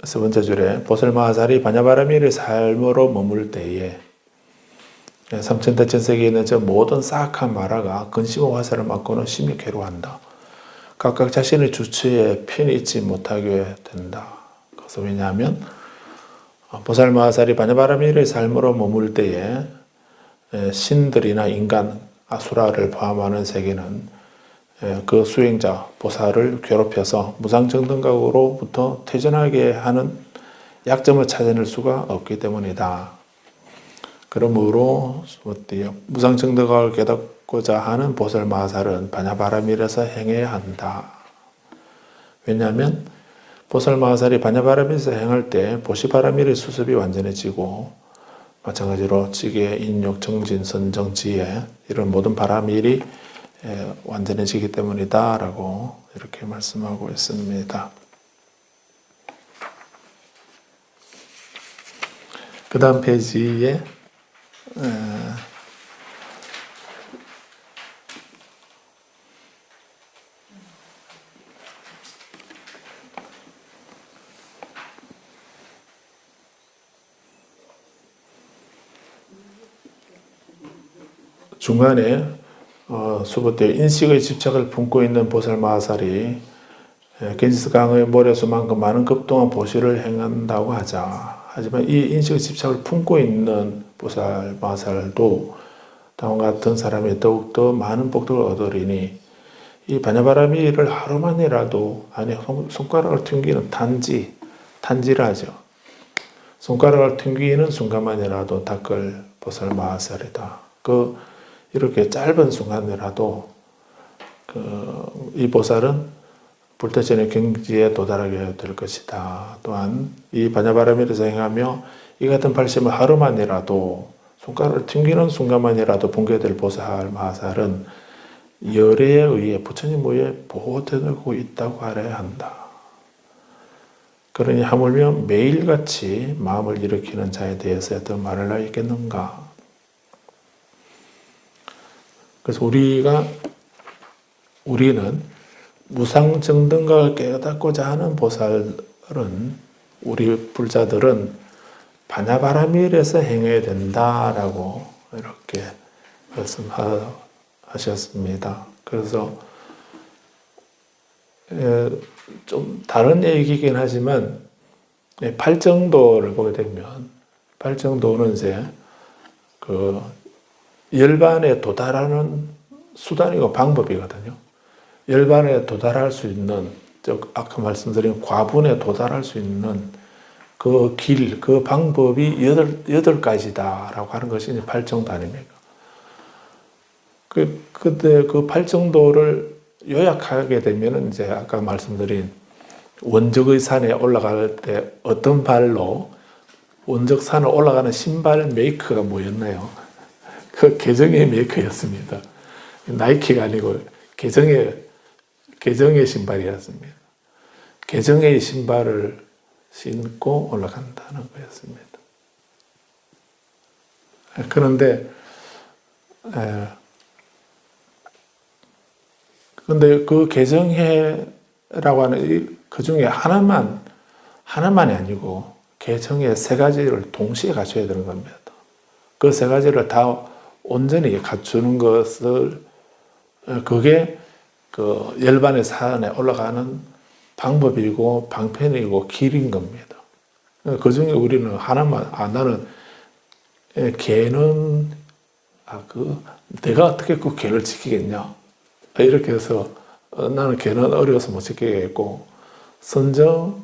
세 번째 줄에 보살마하살이 바냐바라밀의 삶으로 머물 때에 삼천대천세계에 있는 저 모든 사악한 마라가 근심의 화살을 맞고는 심히 괴로워한다. 각각 자신의 주체에 편히 있지 못하게 된다. 그래서 왜냐하면 보살마하살이 바냐바라밀의 삶으로 머물 때에 신들이나 인간, 아수라를 포함하는 세계는 그 수행자, 보살을 괴롭혀서 무상정등각으로부터 퇴전하게 하는 약점을 찾아낼 수가 없기 때문이다. 그러므로 무상정등각을 깨닫고자 하는 보살마하살은 바냐바라밀에서 행해야 한다. 왜냐하면 보살마하살이 바냐바라밀에서 행할 때 보시바라밀의 수습이 완전해지고 마찬가지로 지계, 인욕, 정진, 선정, 지혜 이런 모든 바라밀이 완전해지기 때문이다 라고 이렇게 말씀하고 있습니다. 그 다음 페이지에 중간에 수보때 인식의 집착을 품고 있는 보살마하살이 겐지스 강의 모래수만큼 많은 급 동안 보시를 행한다고 하자. 하지만 이 인식의 집착을 품고 있는 보살마하살도 다음과 같은 사람이 더욱더 많은 복덕을 얻으리니 이 바냐바라밀을 하루만이라도 손가락을 튕기는 탄지를 하죠. 손가락을 튕기는 순간만이라도 닦을 보살 마하살이다. 이렇게 짧은 순간이라도 이 보살은 불태전의 경지에 도달하게 될 것이다. 또한 이 반야바라미를 행하며 이 같은 발심을 하루만이라도 손가락을 튕기는 순간만이라도 붕괴될 보살 마하살은 열애에 의해 부처님 외에 보호되고 있다고 알아야 한다. 그러니 하물며 매일같이 마음을 일으키는 자에 대해서 더 말을 하겠는가. 그래서 우리는 무상정등각을 깨닫고자 하는 보살은, 우리 불자들은 반야바라밀에서 행해야 된다라고 이렇게 말씀하셨습니다. 그래서 좀 다른 얘기이긴 하지만 팔정도를 보게 되면 팔정도는 이제 열반에 도달하는 수단이고 방법이거든요. 열반에 도달할 수 있는, 아까 말씀드린 과분에 도달할 수 있는 그 길, 그 방법이 8가지다라고 하는 것이 팔정도 아닙니까? 그때 그 팔정도를 요약하게 되면 이제 아까 말씀드린 원적의 산에 올라갈 때 어떤 발로 원적 산을 올라가는 신발 메이커가 뭐였나요? 그 개정의 메이커였습니다. 나이키가 아니고 개정의 신발이었습니다. 개정의 신발을 신고 올라간다는 거였습니다. 그런데 그 개정해라고 하는 그 중에 하나만이 아니고 개정의 3가지를 동시에 갖춰야 되는 겁니다. 그 3가지를 다 온전히 갖추는 것을, 그게 그 열반의 산에 올라가는 방법이고 방편이고 길인 겁니다. 그 중에 우리는 하나만, 나는 개는 내가 어떻게 그 개를 지키겠냐, 이렇게 해서 나는 개는 어려워서 못 지키겠고, 선정은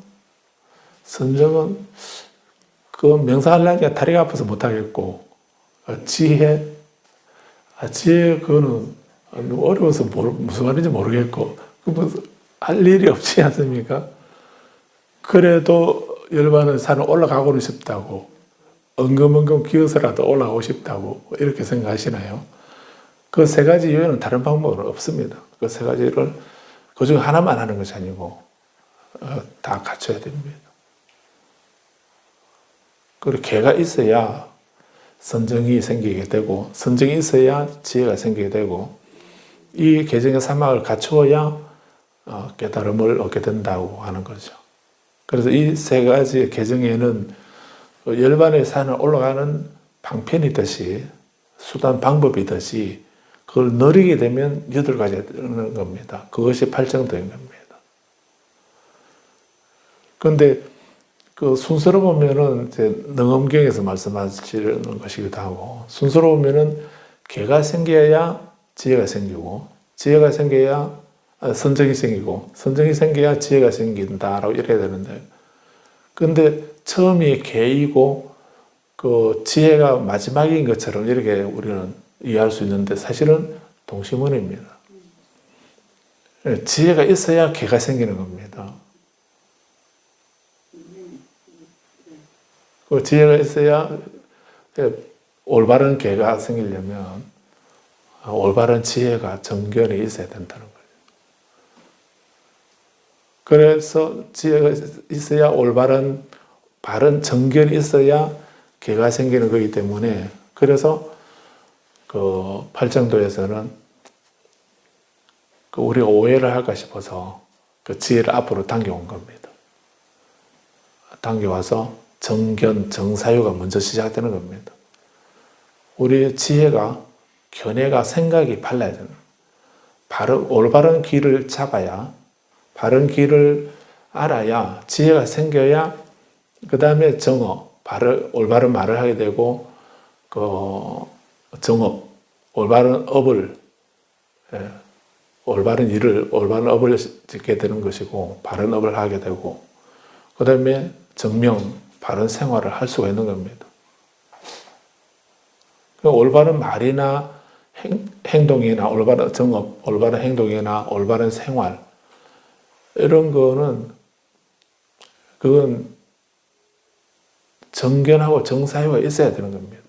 그 명상하려니까 다리가 아파서 못 하겠고, 지혜 그거는 너무 어려워서 무슨 말인지 모르겠고, 할 일이 없지 않습니까? 그래도 열반은 산을 올라가고는 싶다고, 엉금엉금 기어서라도 올라가고 싶다고 이렇게 생각하시나요? 그 3가지 이외에는 다른 방법은 없습니다. 그 3가지를 그 중에 하나만 하는 것이 아니고 다 갖춰야 됩니다. 그리고 개가 있어야 선정이 생기게 되고, 선정이 있어야 지혜가 생기게 되고, 이 개정의 3막을 갖추어야 깨달음을 얻게 된다고 하는 거죠. 그래서 이 3가지 개정에는 열반의 산을 올라가는 방편이듯이, 수단 방법이듯이, 그걸 누리게 되면 8가지가 되는 겁니다. 그것이 팔정도인 겁니다. 그런데 그 순서로 보면은 이제 능엄경에서 말씀하시는 것이기도 하고, 순서로 보면은 개가 생겨야 지혜가 생기고, 지혜가 생겨야 선정이 생기고, 선정이 생겨야 지혜가 생긴다라고 이래야 되는데, 근데 처음이 개이고 그 지혜가 마지막인 것처럼 이렇게 우리는 이해할 수 있는데 사실은 동시문입니다. 지혜가 있어야 개가 생기는 겁니다. 그 지혜가 있어야 올바른 개가 생기려면 올바른 지혜가 정견이 있어야 된다는 거예요. 그래서 지혜가 있어야 바른 정견이 있어야 개가 생기는 거기 때문에, 그래서 그 팔정도에서는 우리가 오해를 할까 싶어서 그 지혜를 앞으로 당겨온 겁니다. 당겨와서 정견, 정사유가 먼저 시작되는 겁니다. 우리의 지혜가, 견해가, 생각이 발라야 되는, 올바른 길을 잡아야, 바른 길을 알아야, 지혜가 생겨야, 그 다음에 정어, 올바른 말을 하게 되고, 정업, 올바른 업을, 올바른 일을, 올바른 업을 짓게 되는 것이고, 바른 업을 하게 되고, 그 다음에 정명, 바른 생활을 할 수가 있는 겁니다. 올바른 말이나 행동이나 올바른 정업, 올바른 행동이나 올바른 생활 이런 거는 그건 정견하고 정사유가 있어야 되는 겁니다.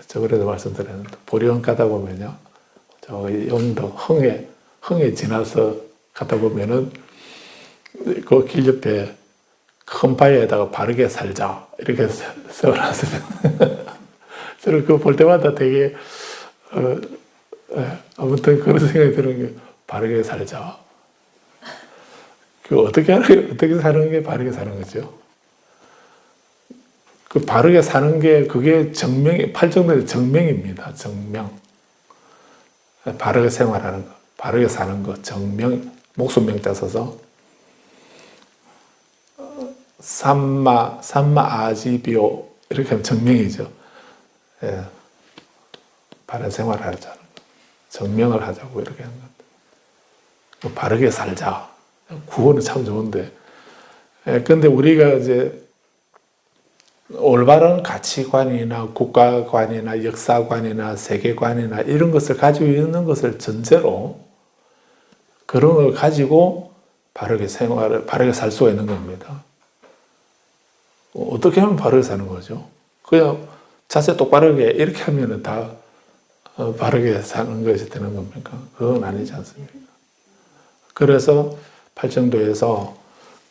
저 그래도 말씀드렸는데 보령 가다 보면요, 저기 영도 흥에 지나서 가다 보면은 그 길 옆에 큰 바위에다가 바르게 살자 이렇게 써놨어요. 저는 그거 볼 때마다 되게 아무튼 그런 생각이 드는 게 바르게 살자. 그 어떻게 사는 게 바르게 사는 거죠? 그 바르게 사는 게 그게 팔정도의 정명입니다. 정명. 바르게 생활하는 거, 바르게 사는 거, 정명, 목숨명자 써서 삼마 아지비오 이렇게 하면 정명이죠. 예. 바른 생활을 하자는 거. 정명을 하자고 이렇게 하는 것. 바르게 살자. 구호는 참 좋은데. 예, 근데 우리가 이제 올바른 가치관이나 국가관이나 역사관이나 세계관이나 이런 것을 가지고 있는 것을 전제로 그런 걸 가지고 바르게 살 수가 있는 겁니다. 어떻게 하면 바르게 사는 거죠? 그냥 자세 똑바르게 이렇게 하면 다 바르게 사는 것이 되는 겁니까? 그건 아니지 않습니까? 그래서 팔정도에서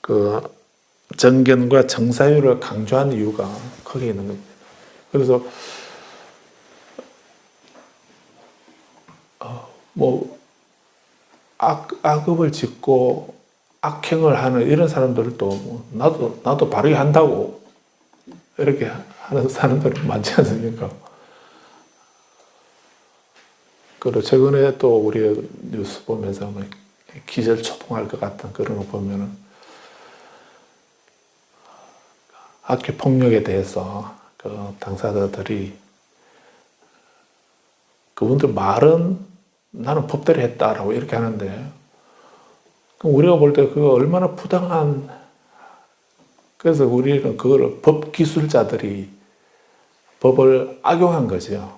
그 정견과 정사유를 강조하는 이유가 거기에 있는 겁니다. 그래서 악업을 짓고 악행을 하는 이런 사람들도 나도 바르게 한다고 이렇게 하는 사람들이 많지 않습니까? 그리고 최근에 또 우리 뉴스 보면서 기절초풍할 것 같은 그런 거 보면은 학교 폭력에 대해서 그 당사자들이 그분들 말은 나는 법대로 했다라고 이렇게 하는데 우리가 볼 때 그거 얼마나 부당한, 그래서 우리는 그걸 법 기술자들이 법을 악용한 거죠.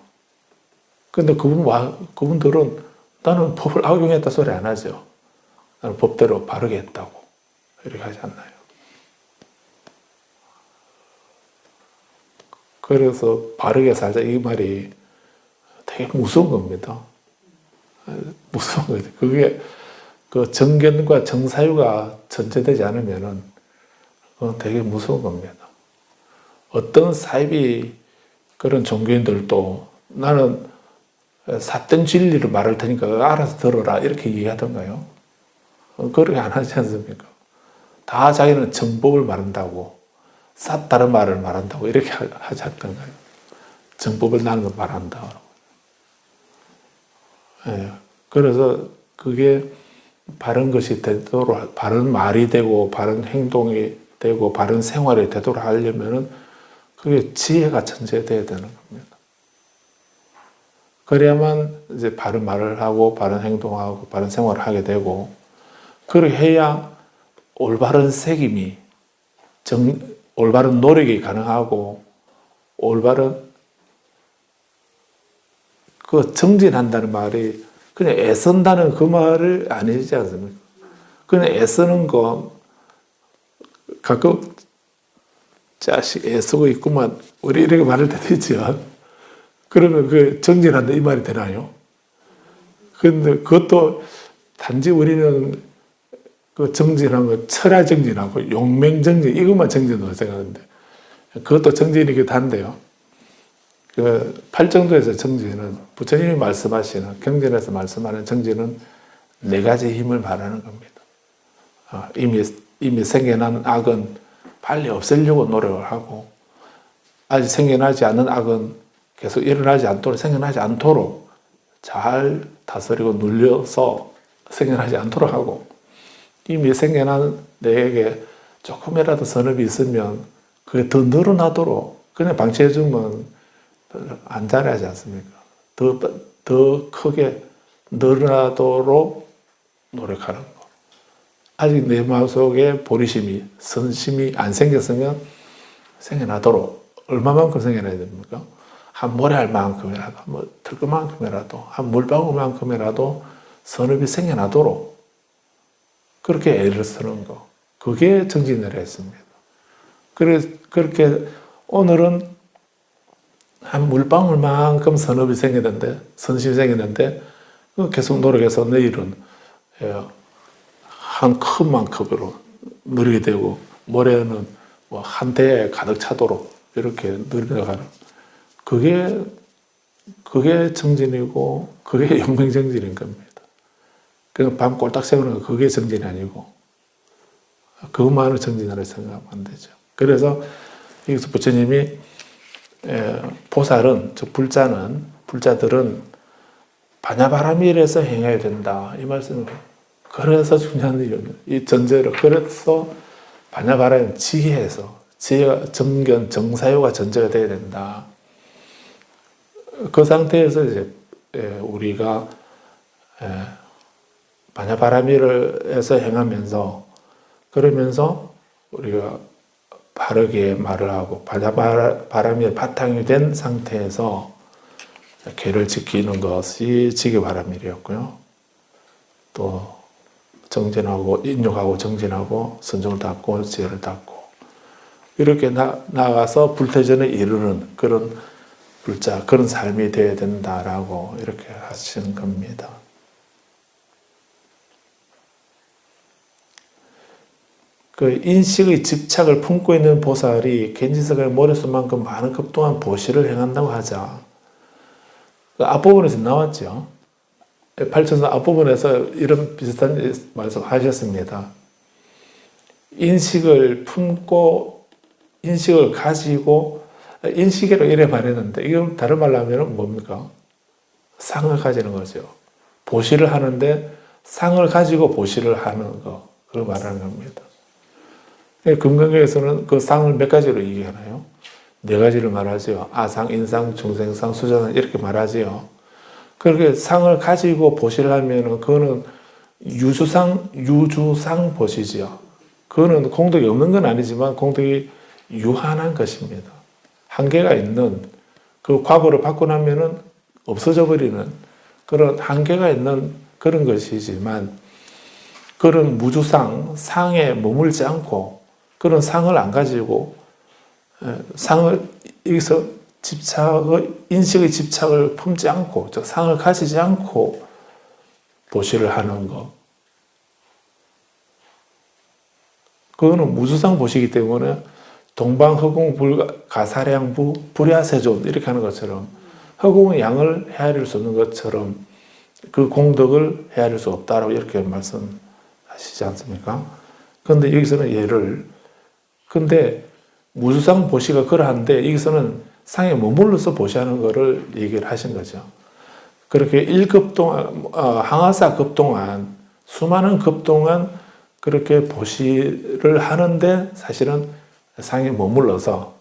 근데 그분들은 나는 법을 악용했다 소리 안 하죠. 나는 법대로 바르게 했다고 이렇게 하지 않나요? 그래서 바르게 살자 이 말이 되게 무서운 겁니다. 무서운 거죠. 그게 그 정견과 정사유가 전제되지 않으면은 그건 되게 무서운 겁니다. 어떤 사이비 그런 종교인들도 나는 사된 진리를 말할 테니까 알아서 들어라 이렇게 얘기하던가요? 그렇게 안 하지 않습니까? 다 자기는 정법을 말한다고 다른 말을 말한다고 이렇게 하지 않던가요? 정법을 나는 말한다. 예. 그래서 그게 바른 것이 되도록, 바른 말이 되고, 바른 행동이 되고, 바른 생활이 되도록 하려면은 그게 지혜가 전제되어야 되는 겁니다. 그래야만 이제 바른 말을 하고, 바른 행동하고, 바른 생활을 하게 되고, 그렇게 해야 올바른 책임이, 올바른 노력이 가능하고, 올바른 그 정진한다는 말이 그냥 애쓴다는 그 말을 아니지 않습니까? 그냥 애쓰는 거, 가끔 자식 애쓰고 있구만, 우리 이렇게 말할 때도 있죠. 그러면 그 정진한다 이 말이 되나요? 근데 그것도 단지 우리는 그 정진한 거 철야 정진하고 용맹 정진 이것만 정진으로 생각하는데 그것도 정진이기도 한데요. 그 팔정도에서 정진은 부처님이 말씀하시는 경전에서 말씀하는 정진은 네 가지 힘을 말하는 겁니다. 이미 생겨난 악은 빨리 없애려고 노력을 하고 아직 생겨나지 않은 악은 계속 일어나지 않도록 생겨나지 않도록 잘 다스리고 눌려서 생겨나지 않도록 하고 이미 생겨난 내에게 조금이라도 선업이 있으면 그게 더 늘어나도록 그냥 방치해 주면 안 자라지 않습니까? 더 크게 늘어나도록 노력하는 거. 아직 내 마음속에 보리심이, 선심이 안 생겼으면 생겨나도록 얼마만큼 생겨나야 됩니까? 한 모래알 만큼이라도, 뭐 들그만큼이라도, 한 물방울만큼이라도 선업이 생겨나도록 그렇게 애를 쓰는 거. 그게 정진이라 했습니다. 그렇게 오늘은 한 물방울만큼 선업이 생기는데, 선심이 생기는데, 계속 노력해서 내일은 한 큰 만큼으로 누리게 되고, 모레는 뭐 한 대에 가득 차도록 이렇게 누려가는. 그게 정진이고, 그게 용맹정진인 겁니다. 그냥 밤 꼴딱 세우는 거, 그게 정진이 아니고, 그것만을 정진이라고 생각하면 안 되죠. 그래서 여기서 부처님이 보살은, 즉 불자들은 반야바라밀에서 행해야 된다. 이 말씀을. 그래서 중요한 이유는 이 전제로, 그래서 반야바라밀 지혜에서, 지혜가 정견, 정사유가 전제가 돼야 된다. 그 상태에서 이제 우리가 반야바라밀에서 행하면서, 그러면서 우리가 바르게 말을 하고 반야바라밀 바탕이 된 상태에서 계를 지키는 것이 지게바라밀이었고요. 또 정진하고, 인욕하고 정진하고, 선정을 닦고, 지혜를 닦고, 이렇게 나아가서 불태전에 이르는 그런 불자, 그런 삶이 되어야 된다라고 이렇게 하시는 겁니다. 그 인식의 집착을 품고 있는 보살이 겐지스가의 모래수만큼 많은 급동안 보시를 행한다고 하자. 그 앞부분에서 나왔죠. 8천사 앞부분에서 이런 비슷한 말씀 하셨습니다. 인식을 품고, 인식을 가지고, 인식이라고 이래 말했는데, 이건 다른 말로 하면 뭡니까? 상을 가지는 거죠. 보시를 하는데, 상을 가지고 보시를 하는 거, 그걸 말하는 겁니다. 금강경에서는 그 상을 몇 가지로 얘기하나요? 네 가지를 말하죠. 아상, 인상, 중생상, 수자상 이렇게 말하지요. 그렇게 상을 가지고 보시를 하면은 그거는 유주상 보시죠. 그거는 공덕이 없는 건 아니지만 공덕이 유한한 것입니다. 한계가 있는, 그 과거를 받고 나면은 없어져 버리는 그런 한계가 있는 그런 것이지만, 그런 무주상, 상에 머물지 않고, 그런 상을 안 가지고, 상을, 여기서 인식의 집착을 품지 않고, 즉, 상을 가지지 않고 보시를 하는 것. 그거는 무주상 보시기 때문에 동방허공 가사량부 불야세존 이렇게 하는 것처럼, 허공의 양을 헤아릴 수 없는 것처럼 그 공덕을 헤아릴 수 없다라고 이렇게 말씀하시지 않습니까? 그런데 여기서는 근데 무주상 보시가 그러한데 여기서는 상에 머물러서 보시하는 것을 얘기를 하신 거죠. 그렇게 1급 동안, 항아사급 동안, 수많은 급 동안 그렇게 보시를 하는데 사실은 상에 머물러서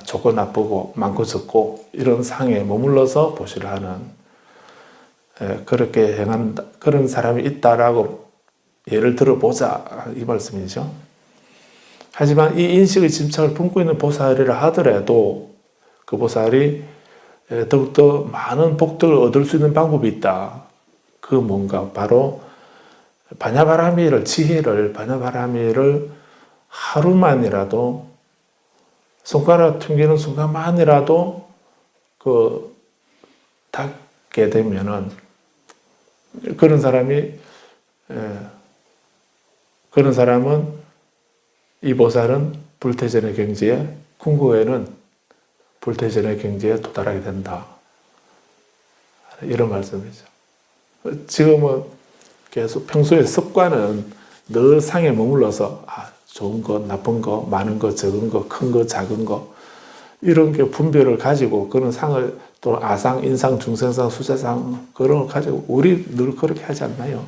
좋고 나쁘고 많고 적고 이런 상에 머물러서 보시를 하는, 그렇게 행한다, 그런 사람이 있다라고 예를 들어보자 이 말씀이죠. 하지만 이 인식의 집착을 품고 있는 보살이라 하더라도 그 보살이 더욱더 많은 복덕을 얻을 수 있는 방법이 있다. 그 뭔가 바로 지혜를 하루만이라도, 손가락 튕기는 순간만이라도 닿게 되면은 그런 사람은 이 보살은 불태전의 경지에, 궁극에는 불태전의 경지에 도달하게 된다. 이런 말씀이죠. 지금은 계속 평소에 습관은 늘 상에 머물러서 좋은 거, 나쁜 거, 많은 거, 적은 거, 큰 거, 작은 거 이런 게 분별을 가지고 그런 상을 또 아상, 인상, 중생상, 수자상 그런 걸 가지고 우리 늘 그렇게 하지 않나요?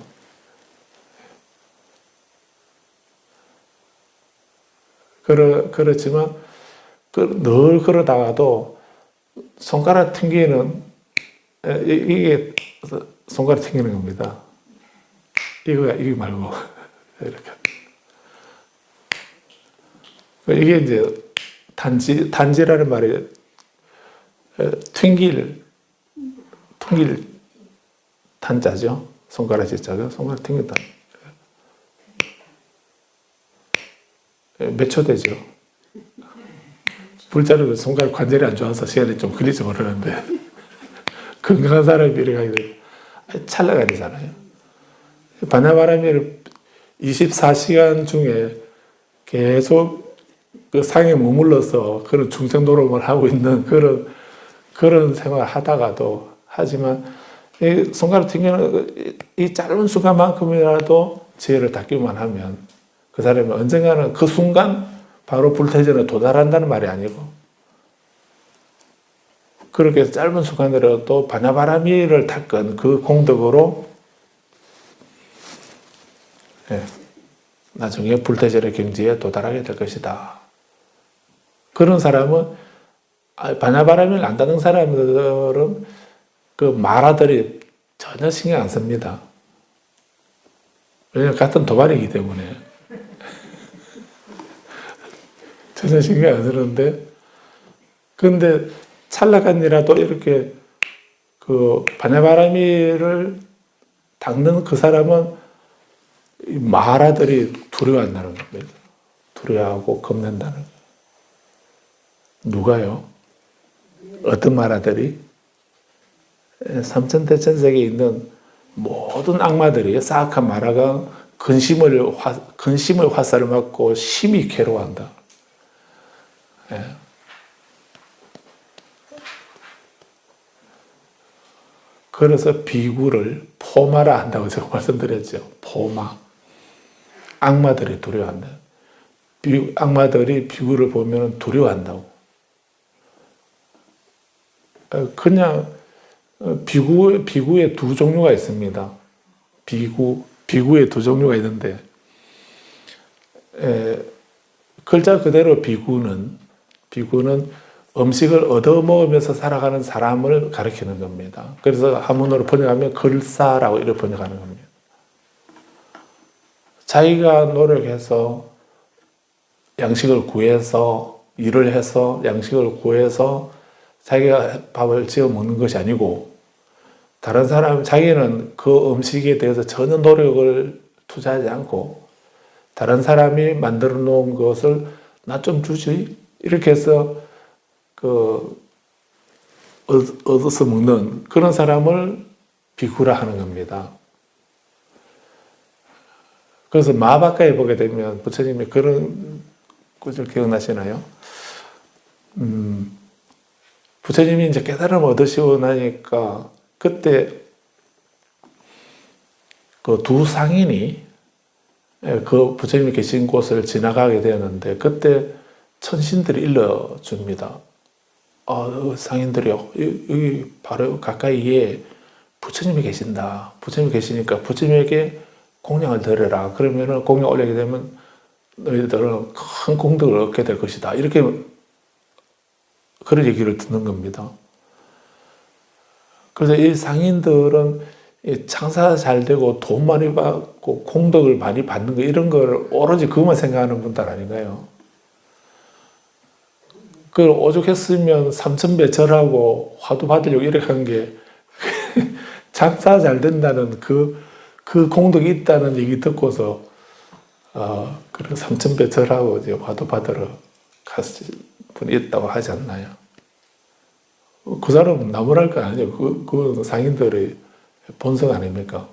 그렇지만 늘 그러다가도 손가락 튕기는, 이게 손가락 튕기는 겁니다. 이거 말고 이렇게. 이게 이제 단지라는 말이 튕길 단자죠. 손가락 지자죠. 손가락 튕길 단. 몇 초 되죠? 불자는 손가락 관절이 안 좋아서 시간이 좀 걸릴지 모르는데 건강한 사람이 이렇게 하게 되면 찰나가 되잖아요. 바나바라미를 24시간 중에 계속 그 상에 머물러서 그런 중생 노름을 하고 있는 그런 생활을 하다가도, 하지만 이 손가락 튕기는 이 짧은 순간만큼이라도 지혜를 닦기만 하면 그 사람이 언젠가는 그 순간 바로 불태전에 도달한다는 말이 아니고, 그렇게 짧은 순간이라도 바나바라미를 닦은 그 공덕으로 나중에 불태전의 경지에 도달하게 될 것이다. 그런 사람은, 바나바라미를 안 닦는 사람들은 그 마라들이 전혀 신경 안 씁니다. 왜냐하면 같은 도발이기 때문에 전혀 신경 안 쓰는데, 근데 찰나간이라도 이렇게 그 바나바라미를 닦는 그 사람은 마라들이 두려워한다는 겁니다. 두려워하고 겁낸다는 거예요. 누가요? 어떤 마라들이? 삼천대천세계에 있는 모든 악마들이, 사악한 마라가 근심의 화살을 맞고 심히 괴로워한다. 그래서 비구를 포마라 한다고 제가 말씀드렸죠. 포마. 악마들이 두려워한다. 악마들이 비구를 보면 두려워한다고. 그냥 비구에 두 종류가 있습니다. 비구에 두 종류가 있는데, 글자 그대로 비구는 음식을 얻어먹으면서 살아가는 사람을 가리키는 겁니다. 그래서 한문으로 번역하면 글사라고 이렇게 번역하는 겁니다. 자기가 노력해서 양식을 구해서, 일을 해서 양식을 구해서 자기가 밥을 지어 먹는 것이 아니고, 다른 사람, 자기는 그 음식에 대해서 전혀 노력을 투자하지 않고 다른 사람이 만들어 놓은 것을 나 좀 주지? 이렇게 해서 얻어서 먹는 그런 사람을 비구라 하는 겁니다. 그래서 마하바카에 보게 되면 부처님이 그런 구절 기억나시나요? 부처님이 이제 깨달음을 얻으시고 나니까 그때 그 두 상인이 그 부처님이 계신 곳을 지나가게 되었는데, 그때 천신들이 일러줍니다. 상인들이요, 여기 바로 가까이에 부처님이 계신다. 부처님이 계시니까 부처님에게 공양을 드려라. 그러면은 공양 올리게 되면 너희들은 큰 공덕을 얻게 될 것이다. 이렇게 그런 얘기를 듣는 겁니다. 그래서 이 상인들은 장사 잘 되고 돈 많이 받고 공덕을 많이 받는 거, 이런 걸 오로지 그것만 생각하는 분들 아닌가요? 그걸 오죽했으면 3,000배 절하고 화두 받으려고 이렇게 한 게 장사 잘 된다는 그 공덕이 있다는 얘기 듣고서 그런 3,000배 절하고 이제 화두 받으러 갔을 분이 있다고 하지 않나요? 그 사람은 나무랄 거 아니에요. 그 상인들의 본성 아닙니까?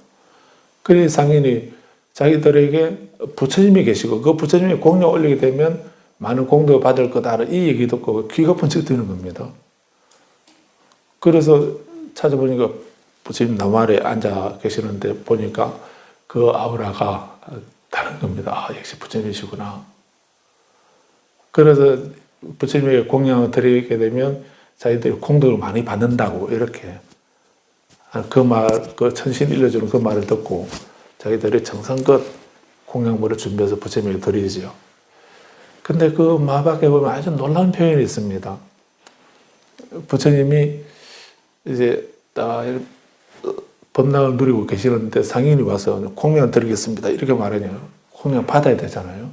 그래 상인이 자기들에게 부처님이 계시고 그 부처님이 공양 올리게 되면 많은 공덕을 받을 거다, 이 얘기 듣고 귀가 번쩍 뜨는 겁니다. 그래서 찾아보니까 부처님 나무 아래 앉아 계시는데 보니까 그 아우라가 다른 겁니다. 역시 부처님이시구나. 그래서 부처님에게 공양을 드리게 되면 자기들이 공덕을 많이 받는다고, 이렇게 그 천신 일러주는 그 말을 듣고 자기들이 정성껏 공양물을 준비해서 부처님에게 드리죠. 근데 그 마하바카에 보면 아주 놀라운 표현이 있습니다. 부처님이 이제 법락을 누리고 계시는데 상인이 와서 공양 드리겠습니다 이렇게 말하냐, 공양 받아야 되잖아요.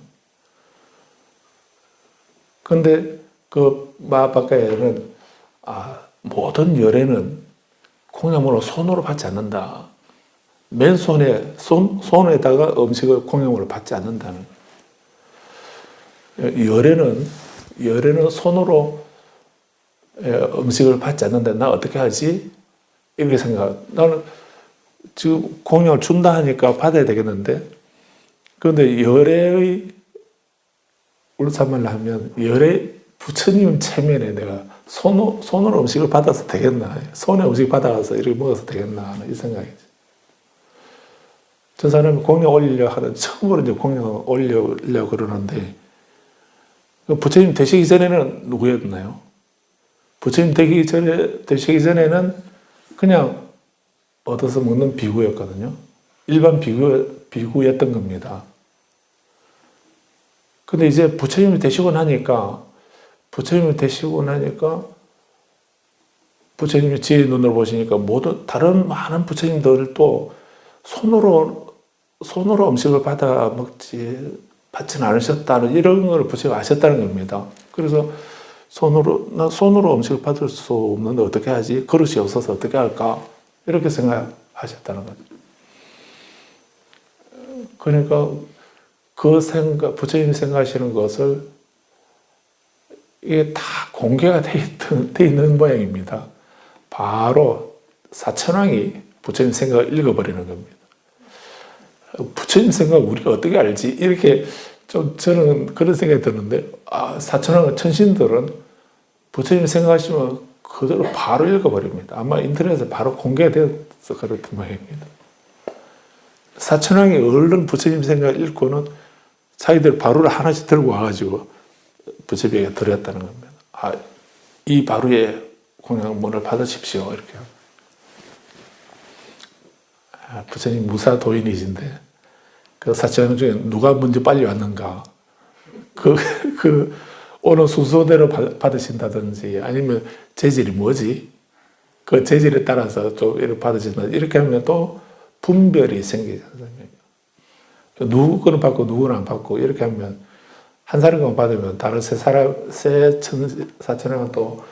근데 그 마하바카야는 모든 열애는 공양으로 손으로 받지 않는다. 맨손에 손에다가 음식을 공양으로 받지 않는다는. 열애는 손으로 음식을 받지 않는데 나 어떻게 하지? 이렇게 생각. 나는 지금 공양을 준다 하니까 받아야 되겠는데, 그런데 열애의 울산말로 하면 열애 부처님 체면에 내가 손으로 음식을 받아서 되겠나? 손에 음식 받아서 이렇게 먹어서 되겠나? 이 생각이지. 저 사람이 공양 올리려 하는, 처음으로 이제 공양을 올리려고 그러는데, 부처님 되시기 전에는 누구였나요? 부처님 되시기 전에는 그냥 얻어서 먹는 비구였거든요. 일반 비구였던 겁니다. 근데 이제 부처님이 되시고 나니까 부처님이 지혜의 눈으로 보시니까 다른 많은 부처님들도 손으로 음식을 받지는 않으셨다는 이런 걸 부처님이 아셨다는 겁니다. 그래서 손으로 음식을 받을 수 없는데 어떻게 하지? 그릇이 없어서 어떻게 할까? 이렇게 생각하셨다는 거죠. 그러니까 부처님이 생각하시는 것을 이게 다 공개가 돼 있는 모양입니다. 바로 사천왕이 부처님 생각을 읽어버리는 겁니다. 부처님 생각 우리가 어떻게 알지? 이렇게 좀 저는 그런 생각이 드는데, 사천왕 천신들은 부처님 생각하시면 그대로 바로 읽어버립니다. 아마 인터넷에 바로 공개되어서 그렇던 모양입니다. 사천왕이 얼른 부처님 생각을 읽고는 자기들 바루를 하나씩 들고 와가지고 부처님에게 드렸다는 겁니다. 이 바루에 공양문을 받으십시오. 이렇게. 부처님 무사도인이신데, 그 사천왕 중에 누가 먼저 빨리 왔는가, 오는 순서대로 받으신다든지, 아니면 재질이 뭐지? 그 재질에 따라서 좀 이렇게 받으신다. 이렇게 하면 또 분별이 생기지 않습니까? 누구는 받고 누구는 안 받고, 이렇게 하면 한 사람만 받으면 다른 사천왕은 또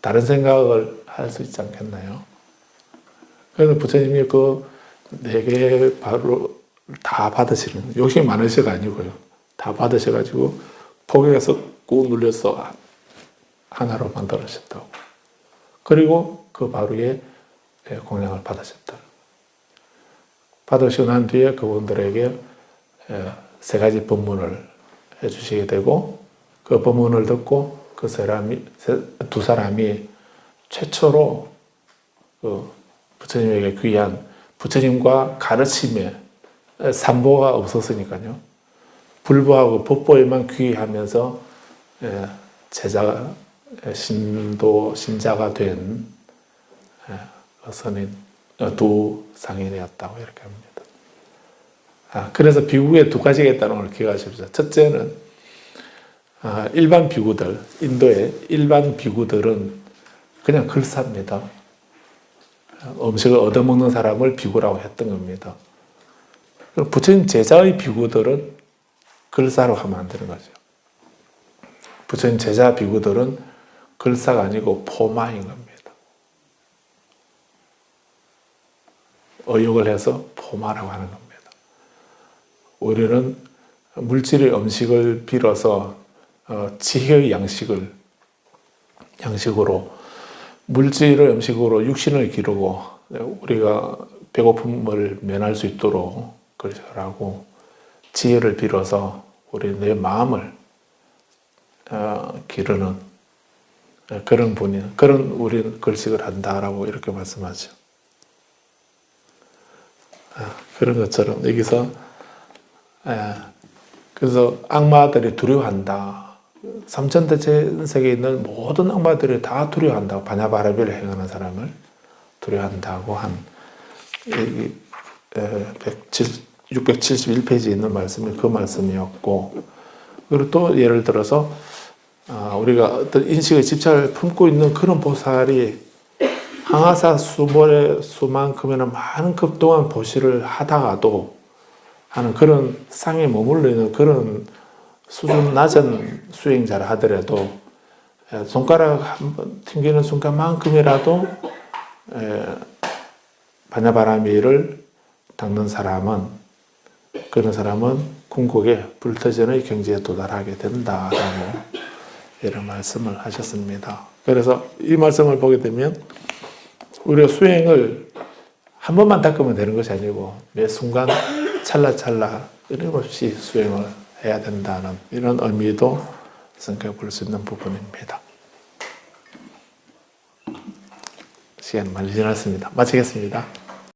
다른 생각을 할 수 있지 않겠나요? 그래서 부처님이 그 4개 바로 다 받으시는, 욕심이 많으셔가 아니고요. 다 받으셔가지고 포개에서 꾹 눌려서 하나로 만들으셨다고. 그리고 그 바로에 공양을 받으셨다. 받으시고 난 뒤에 그분들에게 3가지 법문을 해주시게 되고, 그 법문을 듣고 두 사람이 최초로 그 부처님에게 귀한, 부처님과 가르침에 삼보가 없었으니까요. 불보하고 법보에만 귀하면서 제자, 신자가 된 선인 두 상인이었다고 이렇게 합니다. 그래서 비구에 2가지가 있다는 걸 기억하십시오. 첫째는 일반 비구들, 인도의 일반 비구들은 그냥 글사입니다. 음식을 얻어먹는 사람을 비구라고 했던 겁니다. 부처님 제자의 비구들은 글사로 하면 안 되는 거죠. 부처님 제자 비구들은 글사가 아니고 포마인 겁니다. 의역을 해서 포마라고 하는 겁니다. 우리는 물질의 음식을 빌어서 지혜의 양식으로 물질의 음식으로 육신을 기르고 우리가 배고픔을 면할 수 있도록 그러라고 지혜를 빌어서 우리 내 마음을 기르는 그런 우리는 글식을 한다라고 이렇게 말씀하죠. 그런 것처럼 여기서 그래서 악마들이 두려워한다. 삼천대千세계에 있는 모든 악마들이 다 두려워한다고, 바냐바라비를 행하는 사람을 두려워한다고 한 671페이지에 있는 말씀이 그 말씀이었고, 그리고 또 예를 들어서 우리가 어떤 인식의 집착을 품고 있는 그런 보살이 항아사 수모의 수만큼이나 많은 급 동안 보시를 하다가도 하는 그런 상에 머물러 있는 그런 수준 낮은 수행자를 하더라도 손가락 한 번 튕기는 순간만큼이라도 반야바라미를 닦는 사람은 그런 사람은 궁극의 불터전의 경지에 도달하게 된다라고 이런 말씀을 하셨습니다. 그래서 이 말씀을 보게 되면 우리가 수행을 한 번만 닦으면 되는 것이 아니고 매 순간 찰나찰나 끊임없이 수행을 해야 된다는 이런 의미도 생각해 볼 수 있는 부분입니다. 시간 많이 지났습니다. 마치겠습니다.